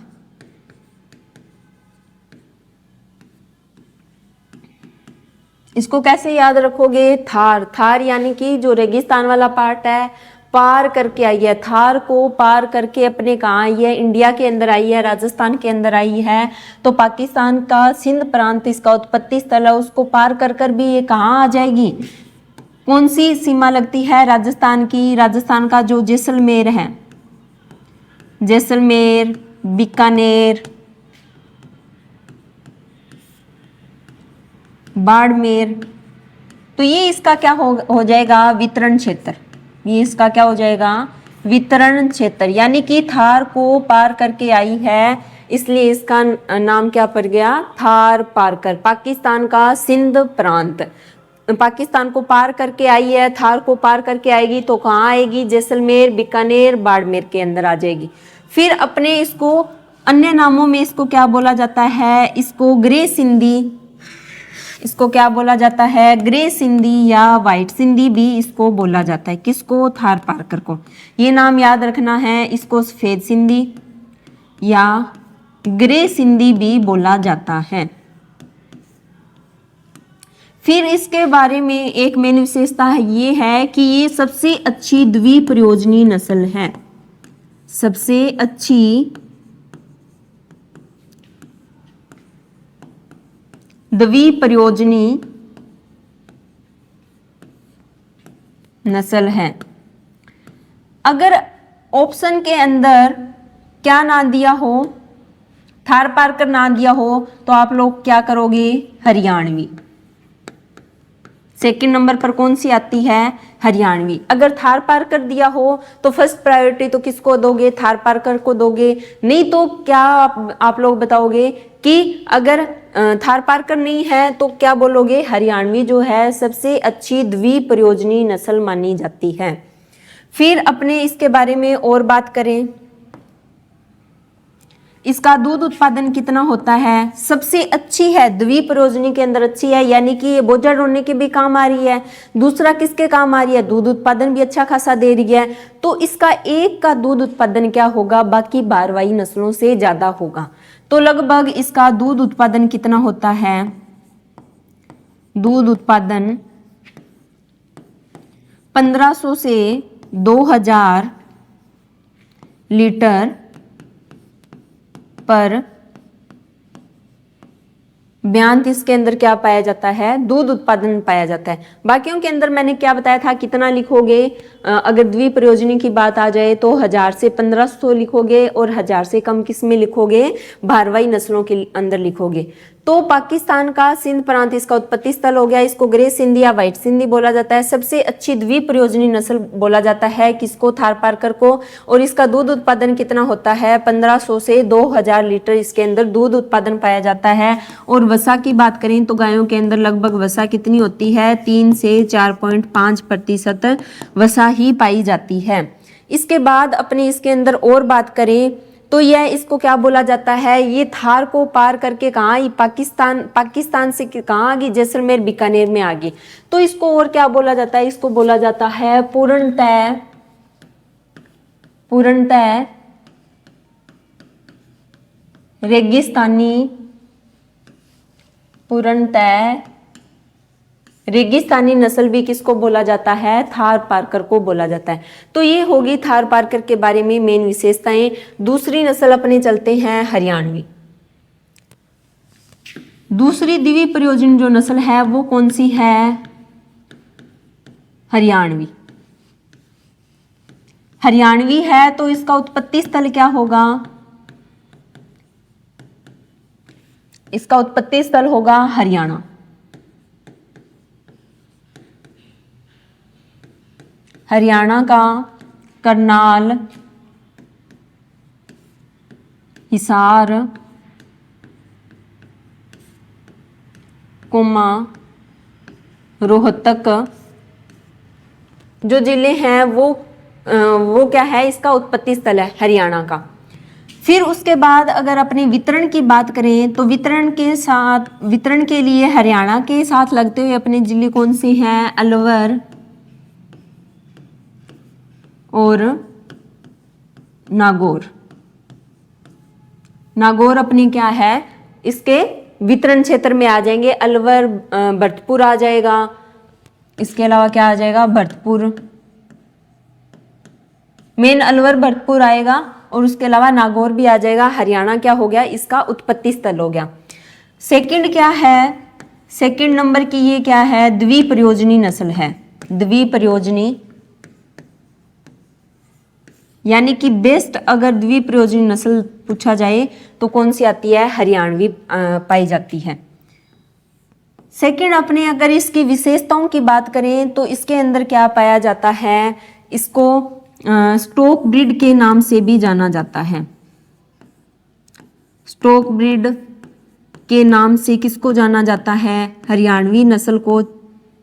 S1: इसको कैसे याद रखोगे? थार यानी कि जो रेगिस्तान वाला पार्ट है पार करके आई है। थार को पार करके अपने कहाँ आई है? इंडिया के अंदर आई है, राजस्थान के अंदर आई है। तो पाकिस्तान का सिंध प्रांत इसका उत्पत्ति स्थल है। उसको पार कर भी ये कहाँ आ जाएगी? कौन सी सीमा लगती है? राजस्थान की। राजस्थान का जो जैसलमेर है, जैसलमेर, बीकानेर, बाड़मेर, तो ये इसका क्या हो जाएगा? वितरण क्षेत्र। ये इसका क्या हो जाएगा? वितरण क्षेत्र। यानी कि थार को पार करके आई है, इसलिए इसका नाम क्या पड़ गया? थार पारकर। पाकिस्तान का सिंध प्रांत। पाकिस्तान को पार करके आई है, थार को पार करके आएगी तो कहाँ आएगी? जैसलमेर, बीकानेर, बाड़मेर के अंदर आ जाएगी। फिर अपने इसको अन्य नामों में इसको क्या बोला जाता है? इसको ग्रे सिंधी। इसको क्या बोला जाता है? ग्रे सिंधी या व्हाइट सिंधी भी इसको बोला जाता है। किसको? थार पारकर को। ये नाम याद रखना है। इसको सफेद सिंधी या ग्रे सिंधी भी बोला जाता है। फिर इसके बारे में एक मेन विशेषता ये है कि ये सबसे अच्छी द्विप्रयोजनी नस्ल है। सबसे अच्छी द्विप्रयोजनी नस्ल है। अगर ऑप्शन के अंदर क्या ना दिया हो, थार पारकर ना दिया हो, तो आप लोग क्या करोगे? हरियाणवी। सेकंड नंबर पर कौन सी आती है? हरियाणवी। अगर थार पारकर दिया हो तो फर्स्ट प्रायोरिटी तो किसको दोगे? थार पारकर को दोगे। नहीं तो क्या आप लोग बताओगे कि अगर थार पारकर नहीं है तो क्या बोलोगे? हरियाणवी जो है सबसे अच्छी द्विप्रयोजनी नस्ल मानी जाती है। फिर अपने इसके बारे में और बात करें, इसका दूध उत्पादन कितना होता है? सबसे अच्छी है, द्विप्रयोजनी के अंदर अच्छी है, यानी कि ये बोझा ढोने के भी काम आ रही है। दूसरा किसके काम आ रही है? दूध उत्पादन भी अच्छा खासा दे रही है। तो इसका एक का दूध उत्पादन क्या होगा? बाकी बारवाई नस्लों से ज्यादा होगा। तो लगभग इसका दूध उत्पादन कितना होता है? दूध उत्पादन 1500 से 2000 लीटर पर ब्यांत इसके अंदर क्या पाया जाता है, दूध उत्पादन पाया जाता है। बाकियों के अंदर मैंने क्या बताया था, कितना लिखोगे, अगर द्विप्रयोजनी की बात आ जाए तो 1000 से 1500 लिखोगे और 1000 से कम किस में लिखोगे, भारवाही नस्लों के अंदर लिखोगे। तो पाकिस्तान का सिंध प्रांत इसका उत्पत्ति स्थल हो गया। इसको ग्रे सिंधी या व्हाइट सिंधी बोला जाता है। सबसे अच्छी द्विप्रयोजनी नस्ल बोला जाता है किसको, थारपारकर को। और इसका दूध उत्पादन कितना होता है, 1500 से 2000 लीटर इसके अंदर दूध उत्पादन पाया जाता है। और वसा की बात करें तो गायों के अंदर लगभग वसा कितनी होती है, 3 से 4.5% वसा ही पाई जाती है। इसके बाद अपने इसके अंदर और बात करें तो यह इसको क्या बोला जाता है, ये थार को पार करके कहाँ आई, पाकिस्तान से कहाँ आ गई, जैसलमेर बीकानेर में आ गई। तो इसको और क्या बोला जाता है, इसको बोला जाता है पूर्णतः रेगिस्तानी नस्ल भी किसको बोला जाता है, थार पारकर को बोला जाता है। तो ये होगी थार पारकर के बारे में मेन विशेषताएं। दूसरी नस्ल अपने चलते हैं हरियाणवी। दूसरी द्विप्रयोजन जो नस्ल है वो कौन सी है, हरियाणवी। हरियाणवी है तो इसका उत्पत्ति स्थल क्या होगा, इसका उत्पत्ति स्थल होगा हरियाणा। हरियाणा का करनाल, हिसार, कुमा, रोहतक जो जिले हैं वो क्या है, इसका उत्पत्ति स्थल है हरियाणा का। फिर उसके बाद अगर अपने वितरण की बात करें तो वितरण के लिए हरियाणा के साथ लगते हुए अपने जिले कौन से हैं, अलवर और नागौर अपनी क्या है, इसके वितरण क्षेत्र में आ जाएंगे। अलवर भरतपुर आ जाएगा, इसके अलावा क्या आ जाएगा, भरतपुर, मेन अलवर भरतपुर आएगा और उसके अलावा नागौर भी आ जाएगा। हरियाणा क्या हो गया, इसका उत्पत्ति स्थल हो गया। सेकंड क्या है, सेकंड नंबर की ये क्या है, द्विप्रयोजनी नस्ल है। द्विप्रयोजनी यानी कि बेस्ट अगर द्विप्रयोजनी नस्ल पूछा जाए तो कौन सी आती है, हरियाणवी पाई जाती है। सेकंड अपने अगर इसकी विशेषताओं की बात करें तो इसके अंदर क्या पाया जाता है, इसको स्टॉक ब्रीड के नाम से भी जाना जाता है। स्टॉक ब्रीड के नाम से किसको जाना जाता है, हरियाणवी नस्ल को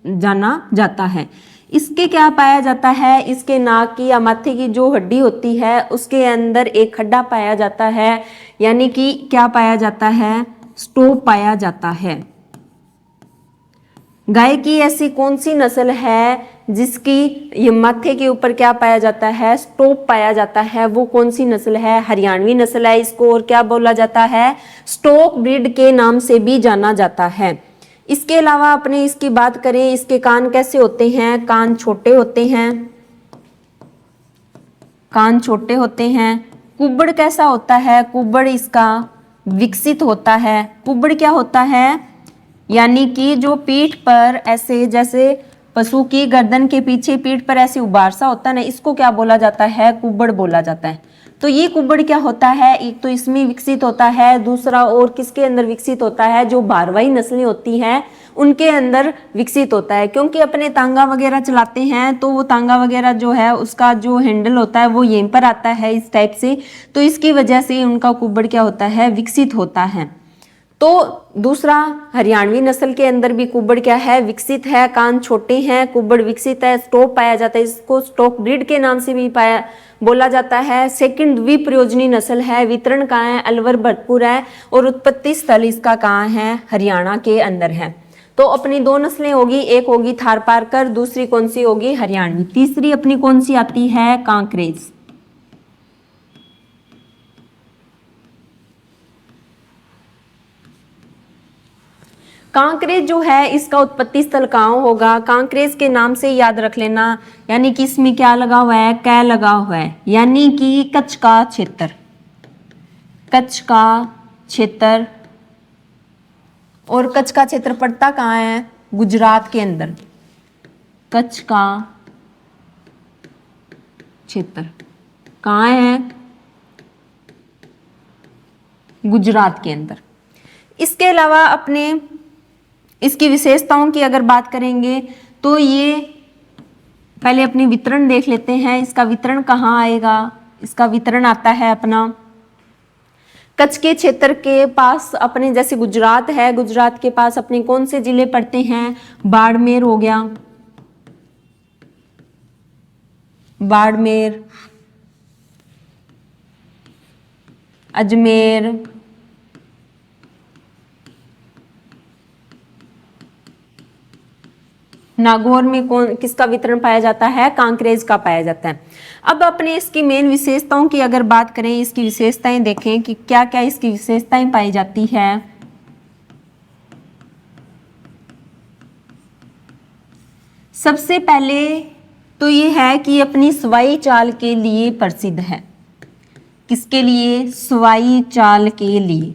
S1: जाना जाता है। इसके क्या पाया जाता है, इसके नाक की या माथे की जो हड्डी होती है उसके अंदर एक खड्डा पाया जाता है, यानी कि क्या पाया जाता है, स्टॉप पाया जाता है। गाय की ऐसी कौन सी नस्ल है जिसकी ये माथे के ऊपर क्या पाया जाता है, स्टॉप पाया जाता है, वो कौन सी नस्ल है, हरियाणवी नस्ल है। इसको और क्या बोला जाता है, स्टॉक ब्रीड के नाम से भी जाना जाता है। इसके अलावा अपने इसकी बात करें, इसके कान कैसे होते हैं, कान छोटे होते हैं, कान छोटे होते हैं। कुब्बड़ कैसा होता है, कुब्बड़ इसका विकसित होता है। कुब्बड़ क्या होता है, यानी कि जो पीठ पर ऐसे, जैसे पशु की गर्दन के पीछे पीठ पर ऐसे उबार सा होता है ना, इसको क्या बोला जाता है, कुब्बड़ बोला जाता है। तो ये कुब्बड़ क्या होता है, एक तो इसमें विकसित होता है, दूसरा और किसके अंदर विकसित होता है, जो भारवाही नस्लें होती हैं उनके अंदर विकसित होता है। क्योंकि अपने तांगा वगैरह चलाते हैं तो वो तांगा वगैरह जो है उसका जो हैंडल होता है वो यहीं पर आता है इस टाइप से, तो इसकी वजह से उनका कुब्बड़ क्या होता है, विकसित होता है। तो दूसरा हरियाणवी नस्ल के अंदर भी कुब्बड़ क्या है, विकसित है, कान छोटे हैं, कुब्बड़ विकसित है, स्टॉक पाया जाता है, इसको स्टॉक ब्रीड के नाम से भी बोला जाता है। सेकंड द्विप्रयोजनी नस्ल है, वितरण कहाँ है, अलवर भरतपुर है और उत्पत्ति स्थल इसका कहाँ है, हरियाणा के अंदर है। तो अपनी दो नस्लें होगी, एक होगी थारपारकर, दूसरी कौन सी होगी, हरियाणवी। तीसरी अपनी कौन सी आती है, कांकरेज। कांकरेज जो है इसका उत्पत्ति स्थल कहाँ होगा, कांकरेज के नाम से याद रख लेना, यानी कि इसमें क्या लगा हुआ है, कै लगा हुआ है, यानी कि कच्छ का क्षेत्र, कच्छ का क्षेत्र और कच्छ का क्षेत्र पड़ता कहाँ है? गुजरात के अंदर। कच्छ का क्षेत्र कहाँ है? गुजरात के अंदर। इसके अलावा अपने इसकी विशेषताओं की अगर बात करेंगे तो ये पहले अपनी वितरण देख लेते हैं। इसका वितरण कहाँ आएगा? इसका वितरण आता है अपना कच्छ के क्षेत्र के पास अपने, जैसे गुजरात है, गुजरात के पास अपने कौन से जिले पड़ते हैं? बाड़मेर हो गया, बाड़मेर, अजमेर, नागौर में किसका वितरण पाया जाता है? कांकरेज का पाया जाता है। अब अपने इसकी मेन विशेषताओं की अगर बात करें, इसकी विशेषताएं देखें कि क्या क्या इसकी विशेषताएं पाई जाती है। सबसे पहले तो ये है कि अपनी सवाई चाल के लिए प्रसिद्ध है। किसके लिए? सवाई चाल के लिए।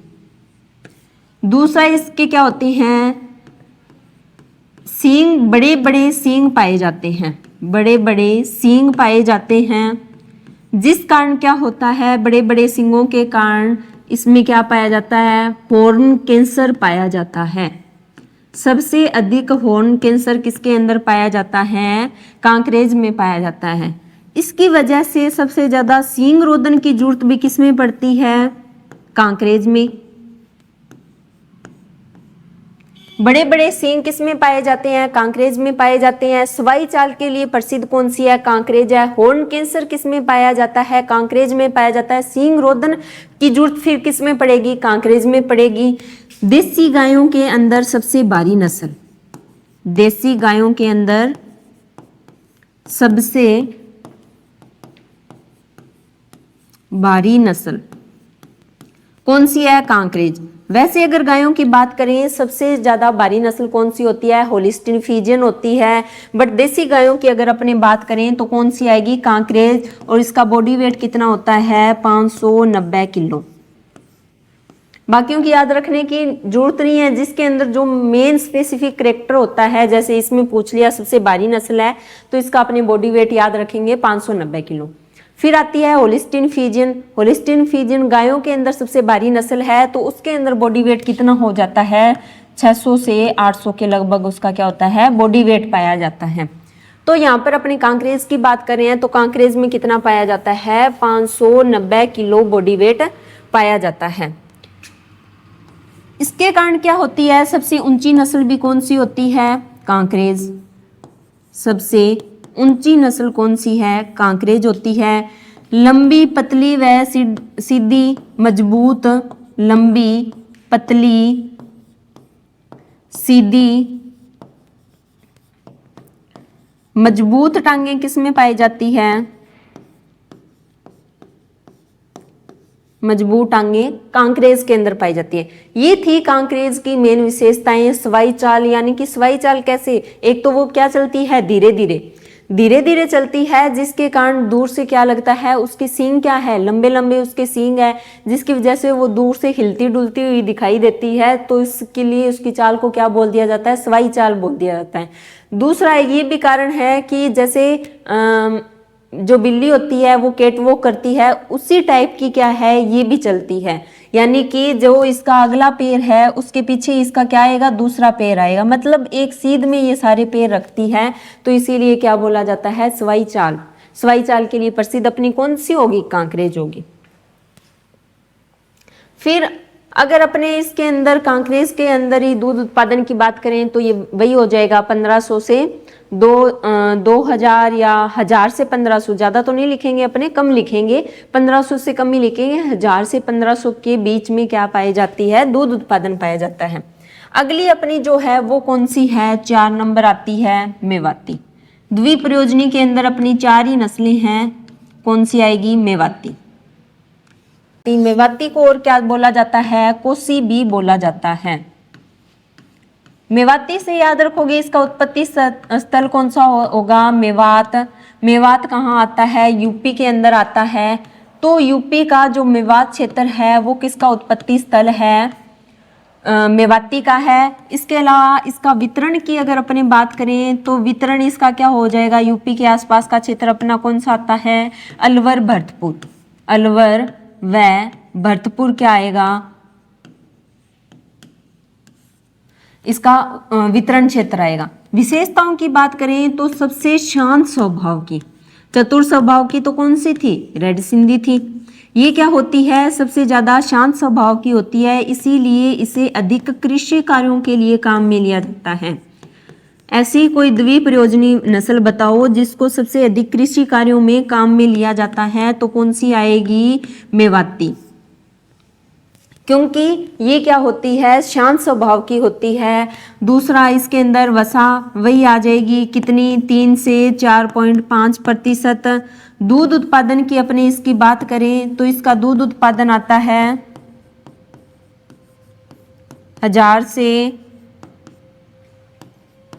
S1: दूसरा इसके क्या होते हैं? सींग, बड़े बड़े सींग पाए जाते हैं, बड़े बड़े सींग पाए जाते हैं, जिस कारण क्या होता है? बड़े बड़े सींगों के कारण इसमें क्या पाया जाता है? हॉर्न कैंसर पाया जाता है। सबसे अधिक हॉर्न कैंसर किसके अंदर पाया जाता है? कांकरेज में पाया जाता है। इसकी वजह से सबसे ज्यादा सींग रोधन की जरूरत भी किसमें पड़ती है? कांकरेज में। बड़े बड़े सींग किसमें पाए जाते हैं? कांकरेज में पाए जाते हैं। सवाई चाल के लिए प्रसिद्ध कौन सी है? कांकरेज है। हॉर्न कैंसर किसमें पाया जाता है? कांकरेज में पाया जाता है। सींग रोधन की जरूरत फिर किसमें पड़ेगी? कांकरेज में पड़ेगी। देसी गायों के अंदर सबसे भारी नस्ल, देसी गायों के अंदर सबसे भारी नस्ल कौन सी है? कांकरेज। वैसे अगर गायों की बात करें, सबसे ज्यादा भारी नस्ल कौन सी होती है? होलिस्टीन फ्रीजियन होती है। बट देसी गायों की अगर अपने बात करें तो कौन सी आएगी? कांकरेज। और इसका बॉडी वेट कितना होता है? 590 किलो। बाकियों की याद रखने की जरूरत नहीं है। जिसके अंदर जो मेन स्पेसिफिक करेक्टर होता है, जैसे इसमें पूछ लिया सबसे भारी नस्ल है तो इसका अपने बॉडी वेट याद रखेंगे 590 किलो। फिर आती है होलिस्टीन फ्रीजियन। होलिस्टीन फ्रीजियन गायों के अंदर सबसे भारी नस्ल है तो उसके अंदर बॉडी वेट कितना हो जाता है? 600 से 800 के लगभग उसका क्या होता है? बॉडी वेट पाया जाता है। तो यहाँ पर अपनी कांकरेज की बात कर रहे हैं तो कांकरेज में कितना पाया जाता है? 590 किलो बॉडी वेट पाया जाता है। इसके कारण क्या होती है? सबसे ऊंची नस्ल भी कौन सी होती है? कांकरेज। सबसे ऊंची नस्ल कौन सी है? कांकरेज होती है। लंबी, पतली व सीधी, मजबूत, लंबी, पतली, सीधी, मजबूत टांगें किसमें पाई जाती है? मजबूत टांगें कांकरेज के अंदर पाई जाती है। ये थी कांकरेज की मेन विशेषताएं। सवाई चाल, यानी कि सवाई चाल कैसे? एक तो वो क्या चलती है? धीरे धीरे, धीरे धीरे चलती है, जिसके कारण दूर से क्या लगता है? उसके सींग क्या है? लंबे लंबे उसके सींग है, जिसकी वजह से वो दूर से हिलती डुलती हुई दिखाई देती है। तो इसके लिए उसकी चाल को क्या बोल दिया जाता है? सवाई चाल बोल दिया जाता है। दूसरा ये भी कारण है कि जैसे जो बिल्ली होती है वो कैट वॉक करती है, उसी टाइप की क्या है? ये भी चलती है। यानी कि जो इसका अगला पैर है उसके पीछे इसका क्या आएगा? दूसरा पैर आएगा। मतलब एक सीध में ये सारे पैर रखती है, तो इसीलिए क्या बोला जाता है? सवाई चाल। सवाई चाल के लिए प्रसिद्ध अपनी कौन सी होगी? कांकरेज होगी। फिर अगर अपने इसके अंदर कांकरेज के अंदर ही दूध उत्पादन की बात करें तो ये वही हो जाएगा 1500 से 2000 या 1000 से 1500, ज़्यादा तो नहीं लिखेंगे अपने, कम लिखेंगे, 1500 से कम ही लिखेंगे। 1000 से 1500 के बीच में क्या पाई जाती है? दूध उत्पादन पाया जाता है। अगली अपनी जो है वो कौन सी है? 4 नंबर आती है मेवाती। द्विप्रयोजनी के अंदर अपनी 4 ही नस्लें हैं। कौन सी आएगी? मेवाती। मेवाती को और क्या बोला जाता है? कोसी भी बोला जाता है। मेवाती से याद रखोगे इसका उत्पत्ति स्थल कौन सा होगा? मेवात। मेवात कहाँ आता है? यूपी के अंदर आता है। तो यूपी का जो मेवात क्षेत्र है वो किसका उत्पत्ति स्थल है? मेवाती का है। इसके अलावा इसका वितरण की अगर अपने बात करें तो वितरण इसका क्या हो जाएगा, यूपी के आसपास का क्षेत्र अपना कौन सा आता है, अलवर भरतपुर। अलवर व भरतपुर क्या आएगा, इसका वितरण क्षेत्र आएगा। विशेषताओं की बात करें तो सबसे शांत स्वभाव की, चतुर स्वभाव की तो कौन सी थी, रेड सिंधी थी। ये क्या होती है, सबसे ज्यादा शांत स्वभाव की होती है, इसीलिए इसे अधिक कृषि कार्यों के लिए काम में लिया जाता है। ऐसी कोई द्विप्रयोजनी नस्ल बताओ जिसको सबसे अधिक कृषि कार्यों में काम में लिया जाता है, तो कौन सी आएगी, मेवाती। क्योंकि ये क्या होती है, शांत स्वभाव की होती है। दूसरा इसके अंदर वसा वही आ जाएगी, कितनी, 3 से 4.5%। दूध उत्पादन की अपने इसकी बात करें तो इसका दूध उत्पादन आता है 1000 से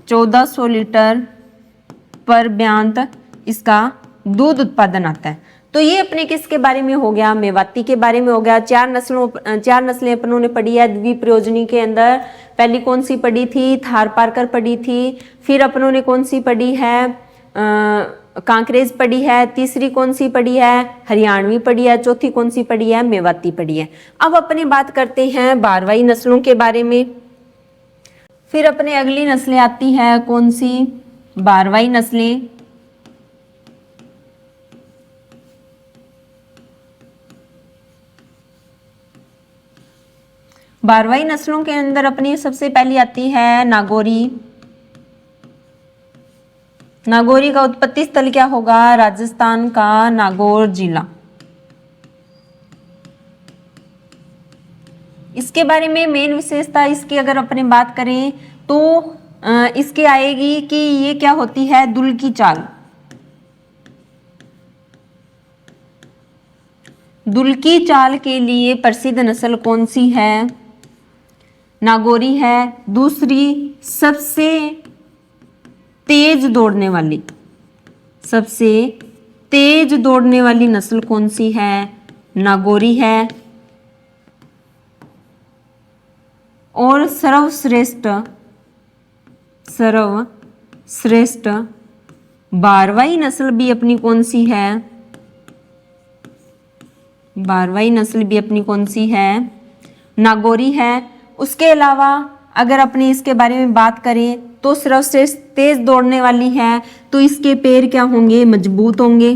S1: 1400 लीटर पर ब्यांत इसका दूध उत्पादन आता है। तो ये अपने किसके बारे में हो गया, मेवाती के बारे में हो गया। चार नस्लें अपनों ने पढ़ी है द्विप्रयोजनी के अंदर। पहली कौन सी पढ़ी थी, थारपारकर पढ़ी थी। फिर अपनों ने कौन सी पढ़ी है, कांकरेज पढ़ी है। तीसरी कौन सी पढ़ी है, हरियाणवी पढ़ी है। चौथी कौन सी पढ़ी है, मेवाती पढ़ी है। अब अपनी बात करते हैं बारवाई नस्लों के बारे में। फिर अपने अगली नस्लें आती है कौन सी, बारवाई नस्लें। बारवाई नस्लों के अंदर अपनी सबसे पहली आती है नागौरी। नागौरी का उत्पत्ति स्थल क्या होगा, राजस्थान का नागौर जिला। इसके बारे में मेन विशेषता इसकी अगर अपने बात करें तो इसके आएगी कि ये क्या होती है, दुल की चाल। दुल की चाल के लिए प्रसिद्ध नस्ल कौन सी है, नागौरी है। दूसरी सबसे तेज दौड़ने वाली, सबसे तेज दौड़ने वाली नस्ल कौन सी है, नागौरी है। और सर्वश्रेष्ठ बारवाई नस्ल भी अपनी कौन सी है, बारवाई नस्ल भी अपनी कौन सी है, नागौरी है। उसके अलावा अगर अपनी इसके बारे में बात करें तो सर्वश्रेष्ठ तेज दौड़ने वाली है, तो इसके पैर क्या होंगे, मजबूत होंगे।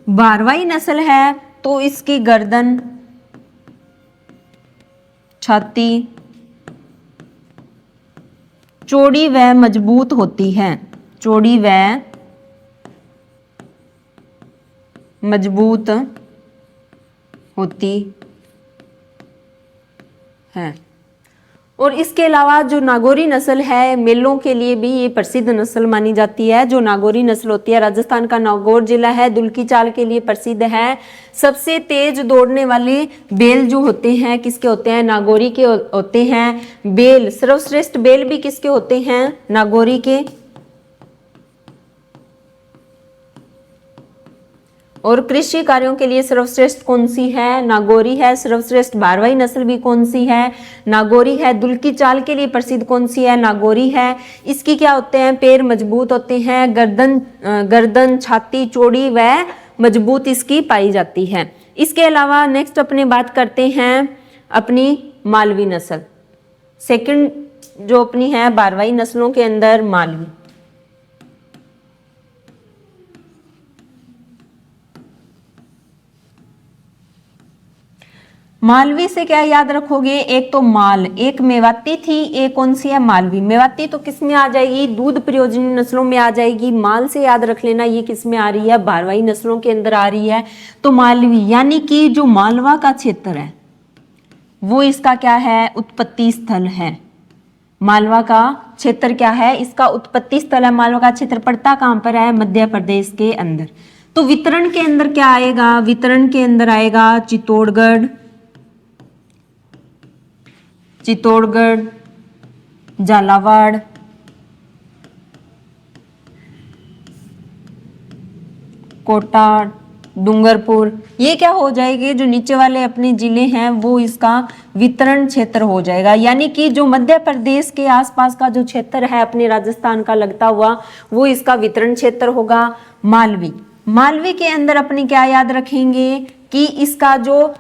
S1: बारवाई नस्ल है तो इसकी गर्दन, छाती चौड़ी व मजबूत होती है, चौड़ी व मजबूत होती है। और इसके अलावा जो नागौरी नस्ल है, मेलों के लिए भी ये प्रसिद्ध नस्ल मानी जाती है। जो नागौरी नस्ल होती है, राजस्थान का नागौर जिला है, दुल की चाल के लिए प्रसिद्ध है। सबसे तेज दौड़ने वाले बैल जो होते हैं किसके होते हैं, नागौरी के होते हैं। बैल, सर्वश्रेष्ठ बैल भी किसके होते हैं, नागौरी के। और कृषि कार्यों के लिए सर्वश्रेष्ठ कौन सी है, नागौरी है। सर्वश्रेष्ठ बारवाई नस्ल भी कौन सी है, नागौरी है। दुल की चाल के लिए प्रसिद्ध कौन सी है, नागौरी है। इसकी क्या होते हैं, पैर मजबूत होते हैं, गर्दन छाती चौड़ी व मजबूत इसकी पाई जाती है। इसके अलावा नेक्स्ट अपने बात करते हैं अपनी मालवी नस्ल। सेकंड जो अपनी है बारवाई नस्लों के अंदर मालवी। मालवी से क्या याद रखोगे, एक तो माल, एक मेवाती थी, एक कौन सी है, मालवी। मेवाती तो किस में आ जाएगी, दूध प्रयोजनी नस्लों में आ जाएगी। माल से याद रख लेना ये किस में आ रही है, बारवाई नस्लों के अंदर आ रही है। तो मालवी यानी कि जो मालवा का क्षेत्र है वो इसका क्या है, उत्पत्ति स्थल है। मालवा का क्षेत्र क्या है, इसका उत्पत्ति स्थल है। मालवा का क्षेत्र पड़ता कहां पर है, मध्य प्रदेश के अंदर। तो वितरण के अंदर क्या आएगा, वितरण के अंदर आएगा चित्तौड़गढ़, झालावाड़, कोटा, डूंगरपुर, ये क्या हो जाएगी, जो नीचे वाले अपने जिले हैं वो इसका वितरण क्षेत्र हो जाएगा। यानी कि जो मध्य प्रदेश के आसपास का जो क्षेत्र है अपने राजस्थान का लगता हुआ, वो इसका वितरण क्षेत्र होगा। मालवी, मालवी के अंदर अपने क्या याद रखेंगे कि इसका जो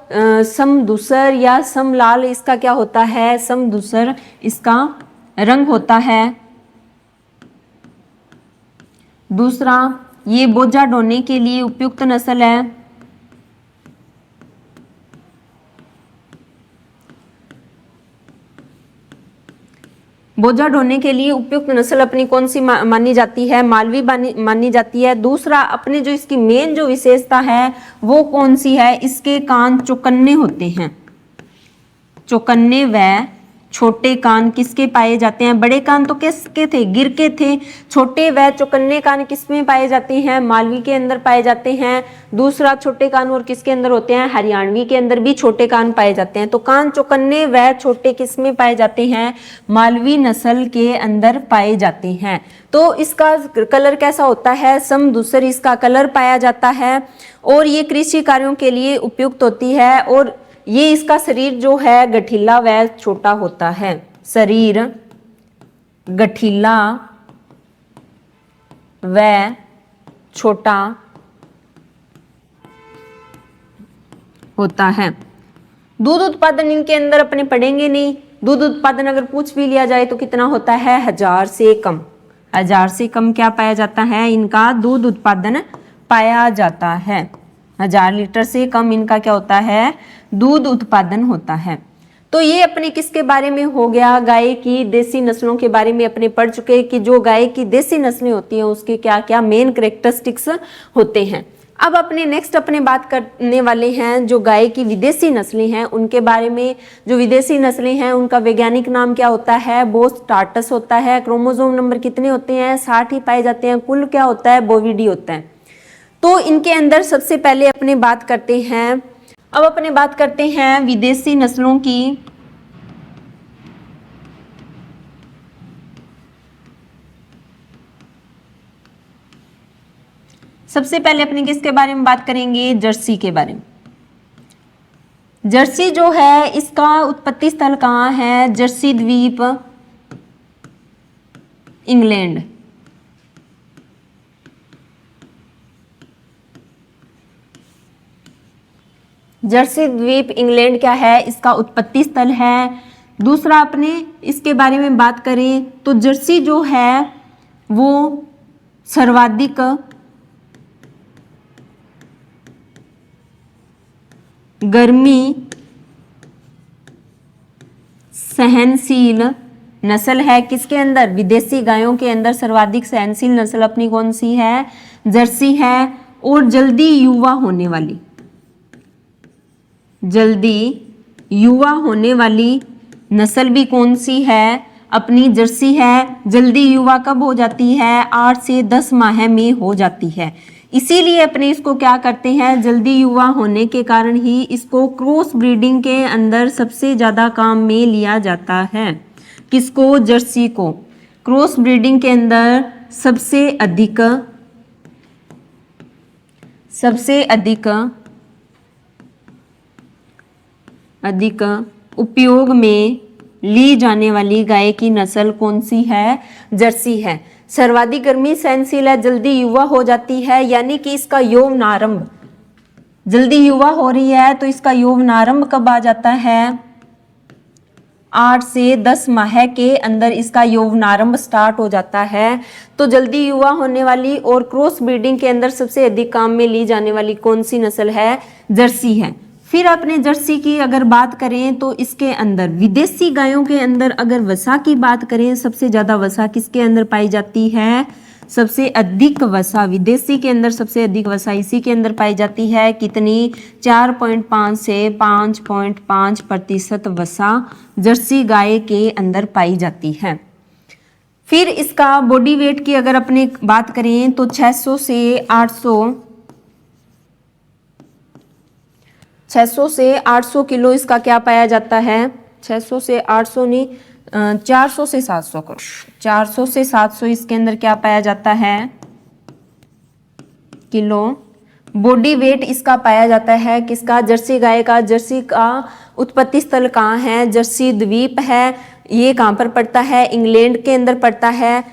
S1: समधूसर या समलाल इसका क्या होता है, समधूसर इसका रंग होता है। दूसरा, ये बोझा ढोने के लिए उपयुक्त नस्ल है। बोझा ढोने के लिए उपयुक्त नस्ल अपनी कौन सी मानी जाती है, मालवी मानी जाती है। दूसरा, अपने जो इसकी मेन जो विशेषता है वो कौन सी है, इसके कान चौकन्ने होते हैं। चौकन्ने व छोटे कान किसके पाए जाते हैं, बड़े कान तो किसके थे, गिर के थे। छोटे व चौकन्ने कान किसमें पाए जाते हैं, मालवी के अंदर पाए जाते हैं। दूसरा, छोटे कान और किसके अंदर होते हैं, हरियाणवी के अंदर भी छोटे कान पाए जाते हैं। तो कान चौकन्ने व छोटे किसमें पाए जाते हैं, मालवी नस्ल के अंदर पाए जाते हैं। तो इसका कलर कैसा होता है, समधूसर इसका कलर पाया जाता है और ये कृषि कार्यों के लिए उपयुक्त होती है। और ये इसका शरीर जो है गठीला व छोटा होता है। शरीर गठीला व छोटा होता है। दूध उत्पादन इनके अंदर अपने पढ़ेंगे नहीं। दूध उत्पादन अगर पूछ भी लिया जाए तो कितना होता है, 1000 से कम। 1000 से कम क्या पाया जाता है, इनका दूध उत्पादन पाया जाता है। 1000 लीटर से कम इनका क्या होता है, दूध उत्पादन होता है। तो ये अपने किसके बारे में हो गया, गाय की देसी नस्लों के बारे में अपने पढ़ चुके कि जो गाय की देसी नस्लें होती हैं उसके क्या क्या मेन कैरेक्टरिस्टिक्स होते हैं। अब अपने नेक्स्ट अपने बात करने वाले हैं जो गाय की विदेशी नस्लें हैं उनके बारे में। जो विदेशी नस्लें हैं उनका वैज्ञानिक नाम क्या होता है, बोस टार्टस होता है। क्रोमोसोम नंबर कितने होते हैं, 60 ही पाए जाते हैं। कुल क्या होता है, बोविडी होता है। तो इनके अंदर सबसे पहले अपने बात करते हैं, अब अपने बात करते हैं विदेशी नस्लों की। सबसे पहले अपने किसके बारे में बात करेंगे, जर्सी के बारे में। जर्सी जो है इसका उत्पत्ति स्थल कहाँ है, जर्सी द्वीप, इंग्लैंड। जर्सी द्वीप इंग्लैंड क्या है, इसका उत्पत्ति स्थल है। दूसरा, अपने इसके बारे में बात करें तो जर्सी जो है वो सर्वाधिक गर्मी सहनशील नस्ल है। किसके अंदर, विदेशी गायों के अंदर सर्वाधिक सहनशील नस्ल अपनी कौन सी है, जर्सी है। और जल्दी युवा होने वाली, जल्दी युवा होने वाली नस्ल भी कौन सी है, अपनी जर्सी है। जल्दी युवा कब हो जाती है, 8 से 10 माह में हो जाती है। इसीलिए अपने इसको क्या करते हैं, जल्दी युवा होने के कारण ही इसको क्रॉस ब्रीडिंग के अंदर सबसे ज़्यादा काम में लिया जाता है। किसको, जर्सी को क्रॉस ब्रीडिंग के अंदर सबसे अधिक उपयोग में ली जाने वाली गाय की नस्ल कौन सी है, जर्सी है। सर्वाधिक गर्मी सहनशील है, जल्दी युवा हो जाती है। यानी कि इसका यौवनारंभ, जल्दी युवा हो रही है तो इसका यौवनारंभ कब आ जाता है, 8 से 10 माह के अंदर इसका यौवनारंभ स्टार्ट हो जाता है। तो जल्दी युवा होने वाली और क्रॉस ब्रीडिंग के अंदर सबसे अधिक काम में ली जाने वाली कौन सी नस्ल है, जर्सी है। फिर अपने जर्सी की अगर बात करें तो इसके अंदर विदेशी गायों के अंदर अगर वसा की बात करें, सबसे ज़्यादा वसा किसके अंदर पाई जाती है, सबसे अधिक वसा विदेशी के अंदर सबसे अधिक वसा इसी के अंदर पाई जाती है। कितनी, 4.5 से 5.5% वसा जर्सी गाय के अंदर पाई जाती है। फिर इसका बॉडी वेट की अगर अपने बात करें तो 600 से 800 किलो इसका क्या पाया जाता है, 600 से 800 नहीं, 400 से 700 करो, 400 से 700 इसके अंदर क्या पाया जाता है, किलो बॉडी वेट इसका पाया जाता है किसका, जर्सी गाय का। जर्सी का उत्पत्ति स्थल कहाँ है, जर्सी द्वीप है। ये कहाँ पर पड़ता है, इंग्लैंड के अंदर पड़ता है।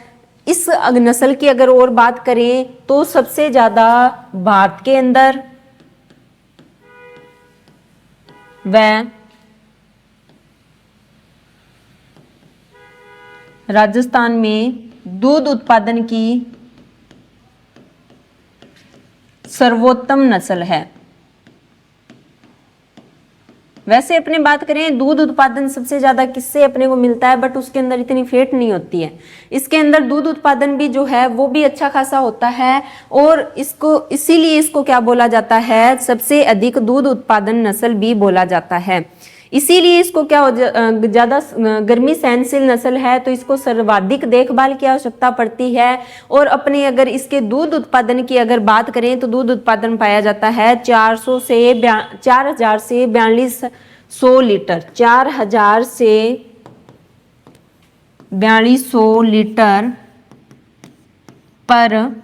S1: इस नस्ल की अगर और बात करें तो सबसे ज्यादा भारत के अंदर व राजस्थान में दूध उत्पादन की सर्वोत्तम नस्ल है। वैसे अपने बात करें दूध उत्पादन सबसे ज्यादा किससे अपने को मिलता है, बट उसके अंदर इतनी फैट नहीं होती है। इसके अंदर दूध उत्पादन भी जो है वो भी अच्छा खासा होता है, और इसको इसीलिए इसको क्या बोला जाता है, सबसे अधिक दूध उत्पादन नस्ल भी बोला जाता है। इसीलिए इसको क्या ज्यादा गर्मी सहनशील नस्ल है, तो इसको सर्वाधिक देखभाल की आवश्यकता पड़ती है। और अपने अगर इसके दूध उत्पादन की अगर बात करें तो दूध उत्पादन पाया जाता है 4000 से 4200 लीटर, 4000 से 4200 लीटर पर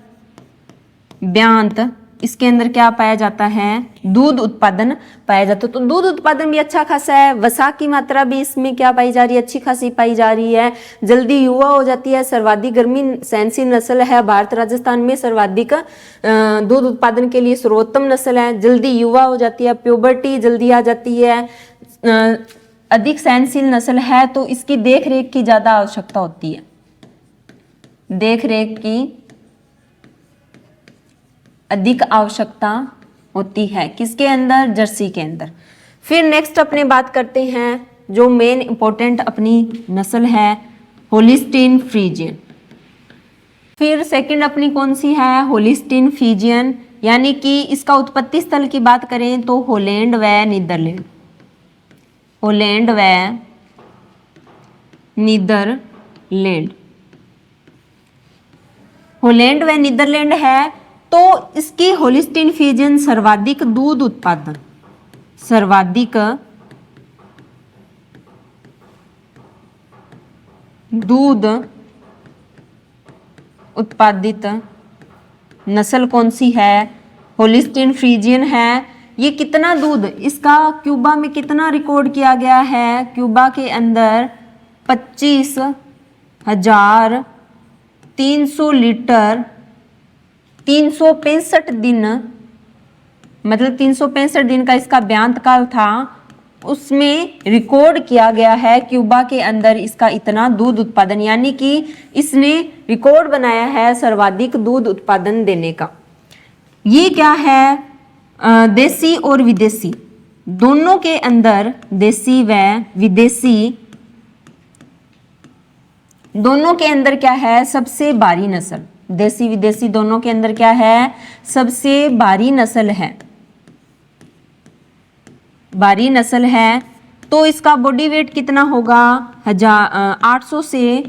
S1: ब्यांत इसके अंदर क्या पाया जाता है, दूध उत्पादन पाया जाता है। तो दूध उत्पादन भी अच्छा खासा है। वसा की मात्रा भी इसमें क्या पाई जा रही है, अच्छी खासी पाई जा रही है। जल्दी युवा हो जाती है, सर्वाधिक गर्मी सहनशील नस्ल है। भारत राजस्थान में सर्वाधिक दूध उत्पादन के लिए सर्वोत्तम नस्ल है। जल्दी युवा हो जाती है, प्यूबर्टी जल्दी आ जाती है, अधिक सहनशील नस्ल है। तो इसकी देख रेख की ज्यादा आवश्यकता होती है, देख रेख की अधिक आवश्यकता होती है किसके अंदर, जर्सी के अंदर। फिर नेक्स्ट अपने बात करते हैं जो मेन इंपॉर्टेंट अपनी नस्ल है, होलिस्टीन फ्रीजियन। फिर सेकंड अपनी कौन सी है, होलिस्टीन फ्रीजियन, यानी कि इसका उत्पत्ति स्थल की बात करें तो हॉलैंड व नीदरलैंड, हॉलैंड व नीदरलैंड, हॉलैंड व नीदरलैंड है। तो इसकी होलिस्टीन फ्रीजियन सर्वाधिक दूध उत्पादन, सर्वाधिक दूध उत्पादित नस्ल कौन सी है, होलिस्टीन फ्रीजियन है। ये कितना दूध इसका क्यूबा में कितना रिकॉर्ड किया गया है, क्यूबा के अंदर 25,300 लीटर 365 दिन, मतलब 365 दिन का इसका ब्यांत काल था, उसमें रिकॉर्ड किया गया है क्यूबा के अंदर इसका इतना दूध उत्पादन, यानी कि इसने रिकॉर्ड बनाया है सर्वाधिक दूध उत्पादन देने का। ये क्या है, देसी और विदेशी दोनों के अंदर, देसी व विदेशी दोनों के अंदर क्या है, सबसे भारी नस्ल, देसी विदेशी दोनों के अंदर क्या है, सबसे भारी नस्ल है, भारी नस्ल है। तो इसका बॉडी वेट कितना होगा, 800 से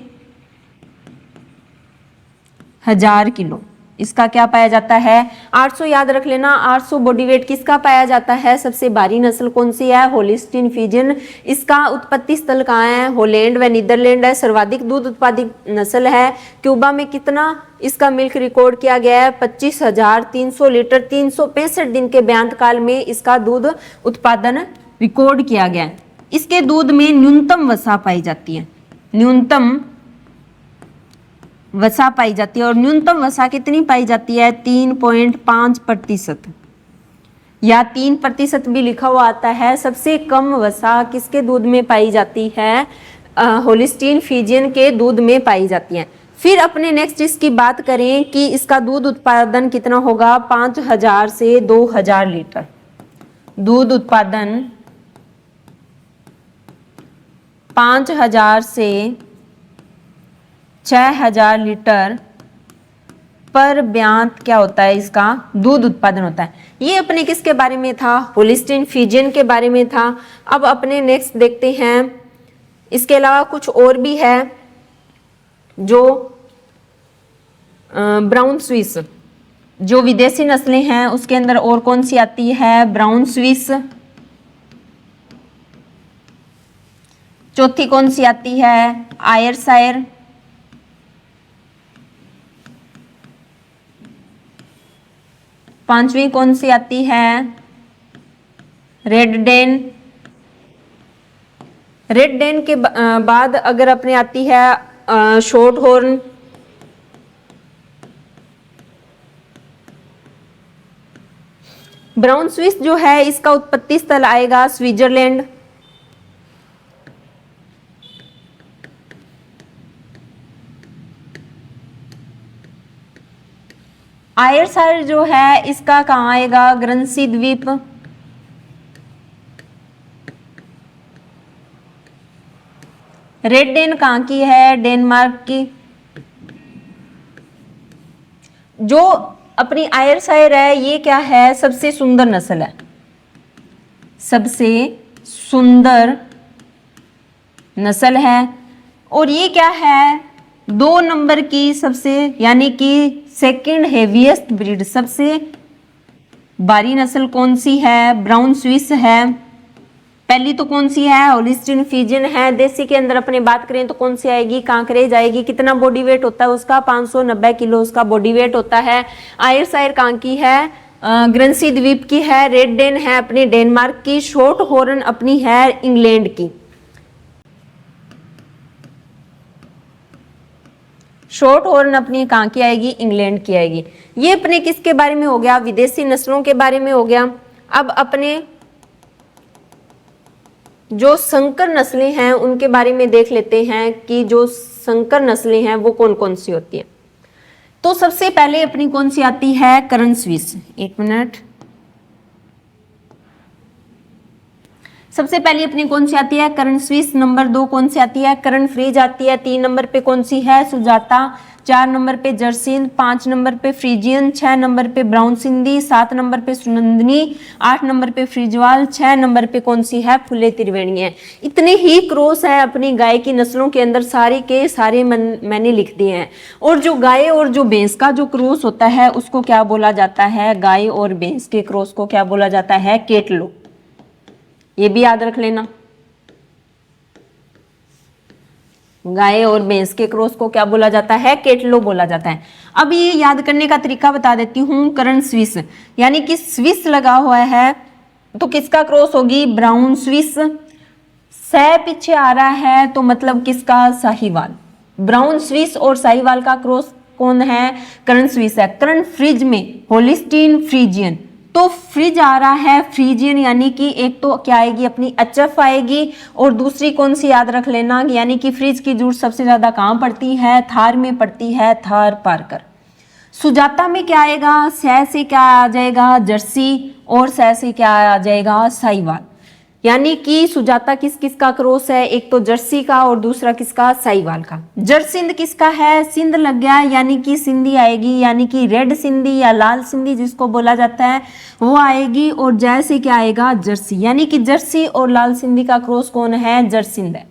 S1: 1000 किलो इसका क्या पाया जाता है, 800 याद रख लेना। 800 बॉडी वेट किसका पाया जाता है, सबसे भारी नस्ल कौन सी है, होलिस्टीन फ्रीजियन। इसका उत्पत्ति स्थल कहाँ है, हॉलैंड व नीदरलैंड है। सर्वाधिक दूध उत्पादित नस्ल है। क्यूबा में कितना इसका मिल्क रिकॉर्ड किया गया है, 25,300 लीटर 365 दिन के ब्यांत काल में इसका दूध उत्पादन रिकॉर्ड किया गया है। इसके दूध में न्यूनतम वसा पाई जाती है, न्यूनतम वसा पाई जाती है। और न्यूनतम वसा कितनी पाई जाती है, 3.5% या 3% भी लिखा हुआ आता है। सबसे कम वसा किसके दूध में पाई जाती है, होलिस्टीन फ्रीजियन के दूध में पाई जाती है। फिर अपने नेक्स्ट इसकी बात करें कि इसका दूध उत्पादन कितना होगा, 5000 से 2000 लीटर दूध उत्पादन, 5000 से 6000 लीटर पर ब्यांत क्या होता है, इसका दूध उत्पादन होता है। ये अपने किसके बारे में था, होलिस्टीन फ्रीजियन के बारे में था। अब अपने नेक्स्ट देखते हैं, इसके अलावा कुछ और भी है जो ब्राउन स्विस, जो विदेशी नस्लें हैं उसके अंदर और कौन सी आती है, ब्राउन स्विस। चौथी कौन सी आती है, आयरशायर। 5वीं कौन सी आती है? Red Dane. रेड डेन के बाद अगर अपने आती है शॉर्ट हॉर्न। ब्राउन स्विस जो है इसका उत्पत्ति स्थल आएगा स्विट्जरलैंड। आयरशायर जो है इसका कहाँ आएगा? ग्रंसी द्वीप। रेड डेन कहाँ की है? डेनमार्क की। जो अपनी आयरशायर है ये क्या है? सबसे सुंदर नस्ल है, सबसे सुंदर नस्ल है। और ये क्या है? 2 नंबर की सबसे, यानी कि सेकंड हेवीएस्ट ब्रीड, सबसे भारी नस्ल कौन सी है? ब्राउन स्विस है। पहली तो कौन सी है? होलिस्टीन फ्रीजियन है। देसी के अंदर अपने बात करें तो कौन सी आएगी? कांकरेज आएगी। कितना बॉडी वेट होता है उसका? 590 किलो उसका बॉडी वेट होता है। आयरशायर कहाँ की है? ग्रंसी द्वीप की है। रेड डेन है अपने डेनमार्क की। शॉर्ट हॉर्न अपनी है इंग्लैंड की। शॉर्ट हॉर्न अपनी कहाँ की आएगी? इंग्लैंड की आएगी। ये अपने किसके बारे में हो गया? विदेशी नस्लों के बारे में हो गया। अब अपने जो संकर नस्लें हैं उनके बारे में देख लेते हैं कि जो संकर नस्लें हैं वो कौन कौन सी होती हैं। तो सबसे पहले अपनी कौन सी आती है? करण स्विस। एक मिनट। सबसे पहले अपनी कौन सी आती है? करण स्विस। नंबर 2 कौन सी आती है? करण फ्रीज आती है। 3 नंबर पे कौन सी है? सुजाता। 4 नंबर पे जर्सिन। 5 नंबर पे फ्रीजियन। 6 नंबर पे ब्राउन सिंधी। 7 नंबर पे सुनंदनी। 8 नंबर पे फ्रीजवाल। 6 नंबर पे कौन सी है? फुले त्रिवेणी है। इतने ही क्रॉस है अपनी गाय की नस्लों के अंदर, सारे के सारे मैंने लिख दिए हैं। और जो गाय और जो भैंस का जो क्रॉस होता है उसको क्या बोला जाता है? गाय और भैंस के क्रॉस को क्या बोला जाता है? केटलो। ये भी याद रख लेना। गाय और भैंस के क्रॉस को क्या बोला जाता है? केटलो बोला जाता है। अब ये याद करने का तरीका बता देती हूँ। करण स्विस, यानी कि स्विस लगा हुआ है तो किसका क्रॉस होगी? Brown Swiss. सह पीछे आ रहा है तो मतलब किसका? साहिवाल। ब्राउन स्विस और साहिवाल का क्रॉस कौन है? करण स्विस है। करण फ्रिज में होलिस्टीन फ्रीजियन, तो फ्रिज आ रहा है फ्रीजियन, यानी कि एक तो क्या आएगी? अपनी एचएफ आएगी। और दूसरी कौन सी याद रख लेना, यानी कि फ्रिज की जरूरत सबसे ज्यादा कहाँ पड़ती है? थार में पड़ती है, थार पारकर। सुजाता में क्या आएगा? सह से क्या आ जाएगा? जर्सी। और सह से क्या आ जाएगा? साहिवाल। यानी कि सुजाता किस किस का क्रॉस है? एक तो जर्सी का और दूसरा किसका? साहिवाल का। जरसिंध किसका है? सिंध लग गया, यानी कि सिंधी आएगी, यानी कि रेड सिंधी या लाल सिंधी जिसको बोला जाता है वो आएगी। और जय से क्या आएगा? जर्सी, यानी कि जर्सी और लाल सिंधी का क्रॉस कौन है? जरसिंध है।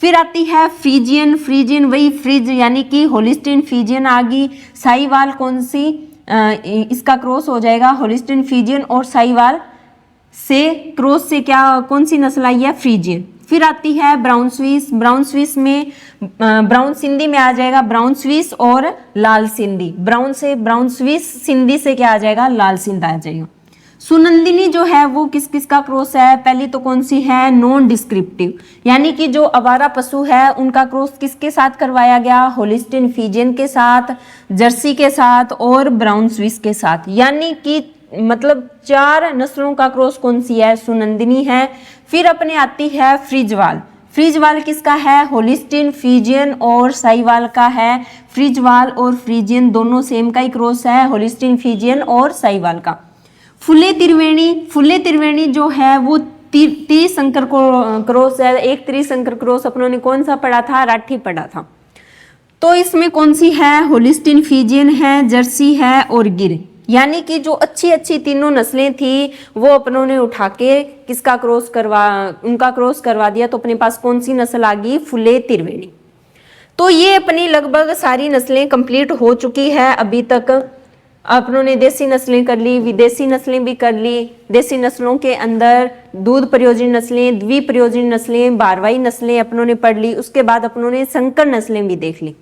S1: फिर आती है फ्रीजियन। फ्रीजियन वही फ्रिज, यानी कि होलिस्टीन फ्रीजियन आ गई। साहिवाल कौन सी? इसका क्रॉस हो जाएगा होलिस्टीन फ्रीजियन और साहिवाल से क्रॉस से क्या कौन सी नस्ल आई है? फ्रीजियन। फिर आती है ब्राउन स्विस। ब्राउन स्विस में ब्राउन सिंधी में आ जाएगा ब्राउन स्विस और लाल सिंधी। ब्राउन से ब्राउन स्विस, सिंधी से क्या आ जाएगा? लाल सिंध आ जाएगा। सुनंदिनी जो है वो किस किस का क्रॉस है? पहली तो कौन सी है? नॉन डिस्क्रिप्टिव, यानी कि जो आवारा पशु है उनका क्रॉस किसके साथ करवाया गया? होलिस्टीन फ्रीजियन के साथ, जर्सी के साथ और ब्राउन स्विस के साथ। यानी कि मतलब 4 नस्लों का क्रॉस कौन सी है? सुनंदिनी है। फिर अपने आती है फ्रिजवाल। फ्रिजवाल किसका है? होलिस्टीन फ्रीजियन और साहिवाल का है। फ्रिजवाल और फ्रीजियन दोनों सेम का ही क्रॉस है, होलिस्टीन फ्रीजियन और साहिवाल का। फुले त्रिवेणी। फुले त्रिवेणी जो है वो त्रिशंकर को क्रॉस है। एक त्रिशंकर क्रॉस अपनों ने कौन सा पढ़ा था? राठी पढ़ा था। तो इसमें कौन सी है? होलिस्टीन फ्रीजियन है, जर्सी है और गिर। यानी कि जो अच्छी अच्छी तीनों नस्लें थी वो अपनों ने उठा के किसका क्रॉस करवा, उनका क्रॉस करवा दिया। तो अपने पास कौन सी नस्ल आ गई? फुले त्रिवेणी। तो ये अपनी लगभग सारी नस्लें कंप्लीट हो चुकी है अभी तक। अपनों ने देसी नस्लें कर ली, विदेशी नस्लें भी कर ली। देसी नस्लों के अंदर दूध प्रयोजनी नस्लें, द्विप्रयोजनी नस्लें, भारवाही नस्लें अपनों ने पढ़ ली। उसके बाद अपनों ने संकर नस्लें भी देख ली।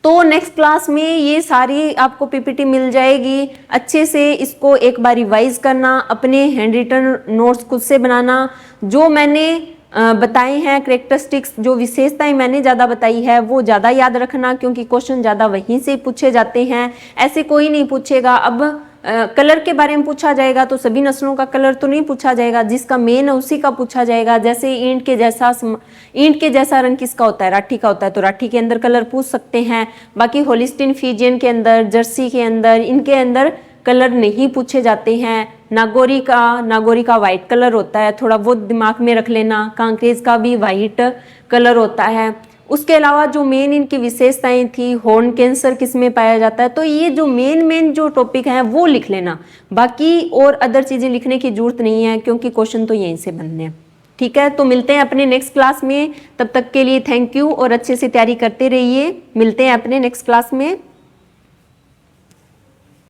S1: तो नेक्स्ट क्लास में ये सारी आपको पीपीटी मिल जाएगी, अच्छे से इसको एक बार रिवाइज करना, अपने हैंड रिटन नोट्स खुद से बनाना। जो मैंने बताए हैं करेक्टरिस्टिक्स, जो विशेषताएं मैंने ज़्यादा बताई है वो ज़्यादा याद रखना, क्योंकि क्वेश्चन ज़्यादा वहीं से पूछे जाते हैं, ऐसे कोई नहीं पूछेगा। अब कलर के बारे में पूछा जाएगा तो सभी नस्लों का कलर तो नहीं पूछा जाएगा, जिसका मेन है उसी का पूछा जाएगा। जैसे ईंट के जैसा रंग किसका होता है, राठी का होता है, तो राठी के अंदर कलर पूछ सकते हैं। बाकी होलिस्टीन फ्रीजियन के अंदर, जर्सी के अंदर, इनके अंदर कलर नहीं पूछे जाते हैं। नागौरी का वाइट कलर होता है, थोड़ा बहुत दिमाग में रख लेना। कांक्रेज का भी वाइट कलर होता है। उसके अलावा जो मेन इनकी विशेषताएं थी, हॉर्न कैंसर किस में पाया जाता है, तो ये जो मेन जो टॉपिक है वो लिख लेना। बाकी और अदर चीज़ें लिखने की जरूरत नहीं है, क्योंकि क्वेश्चन तो यहीं से बनने हैं। ठीक है, तो मिलते हैं अपने नेक्स्ट क्लास में। तब तक के लिए थैंक यू और अच्छे से तैयारी करते रहिए। मिलते हैं अपने नेक्स्ट क्लास में।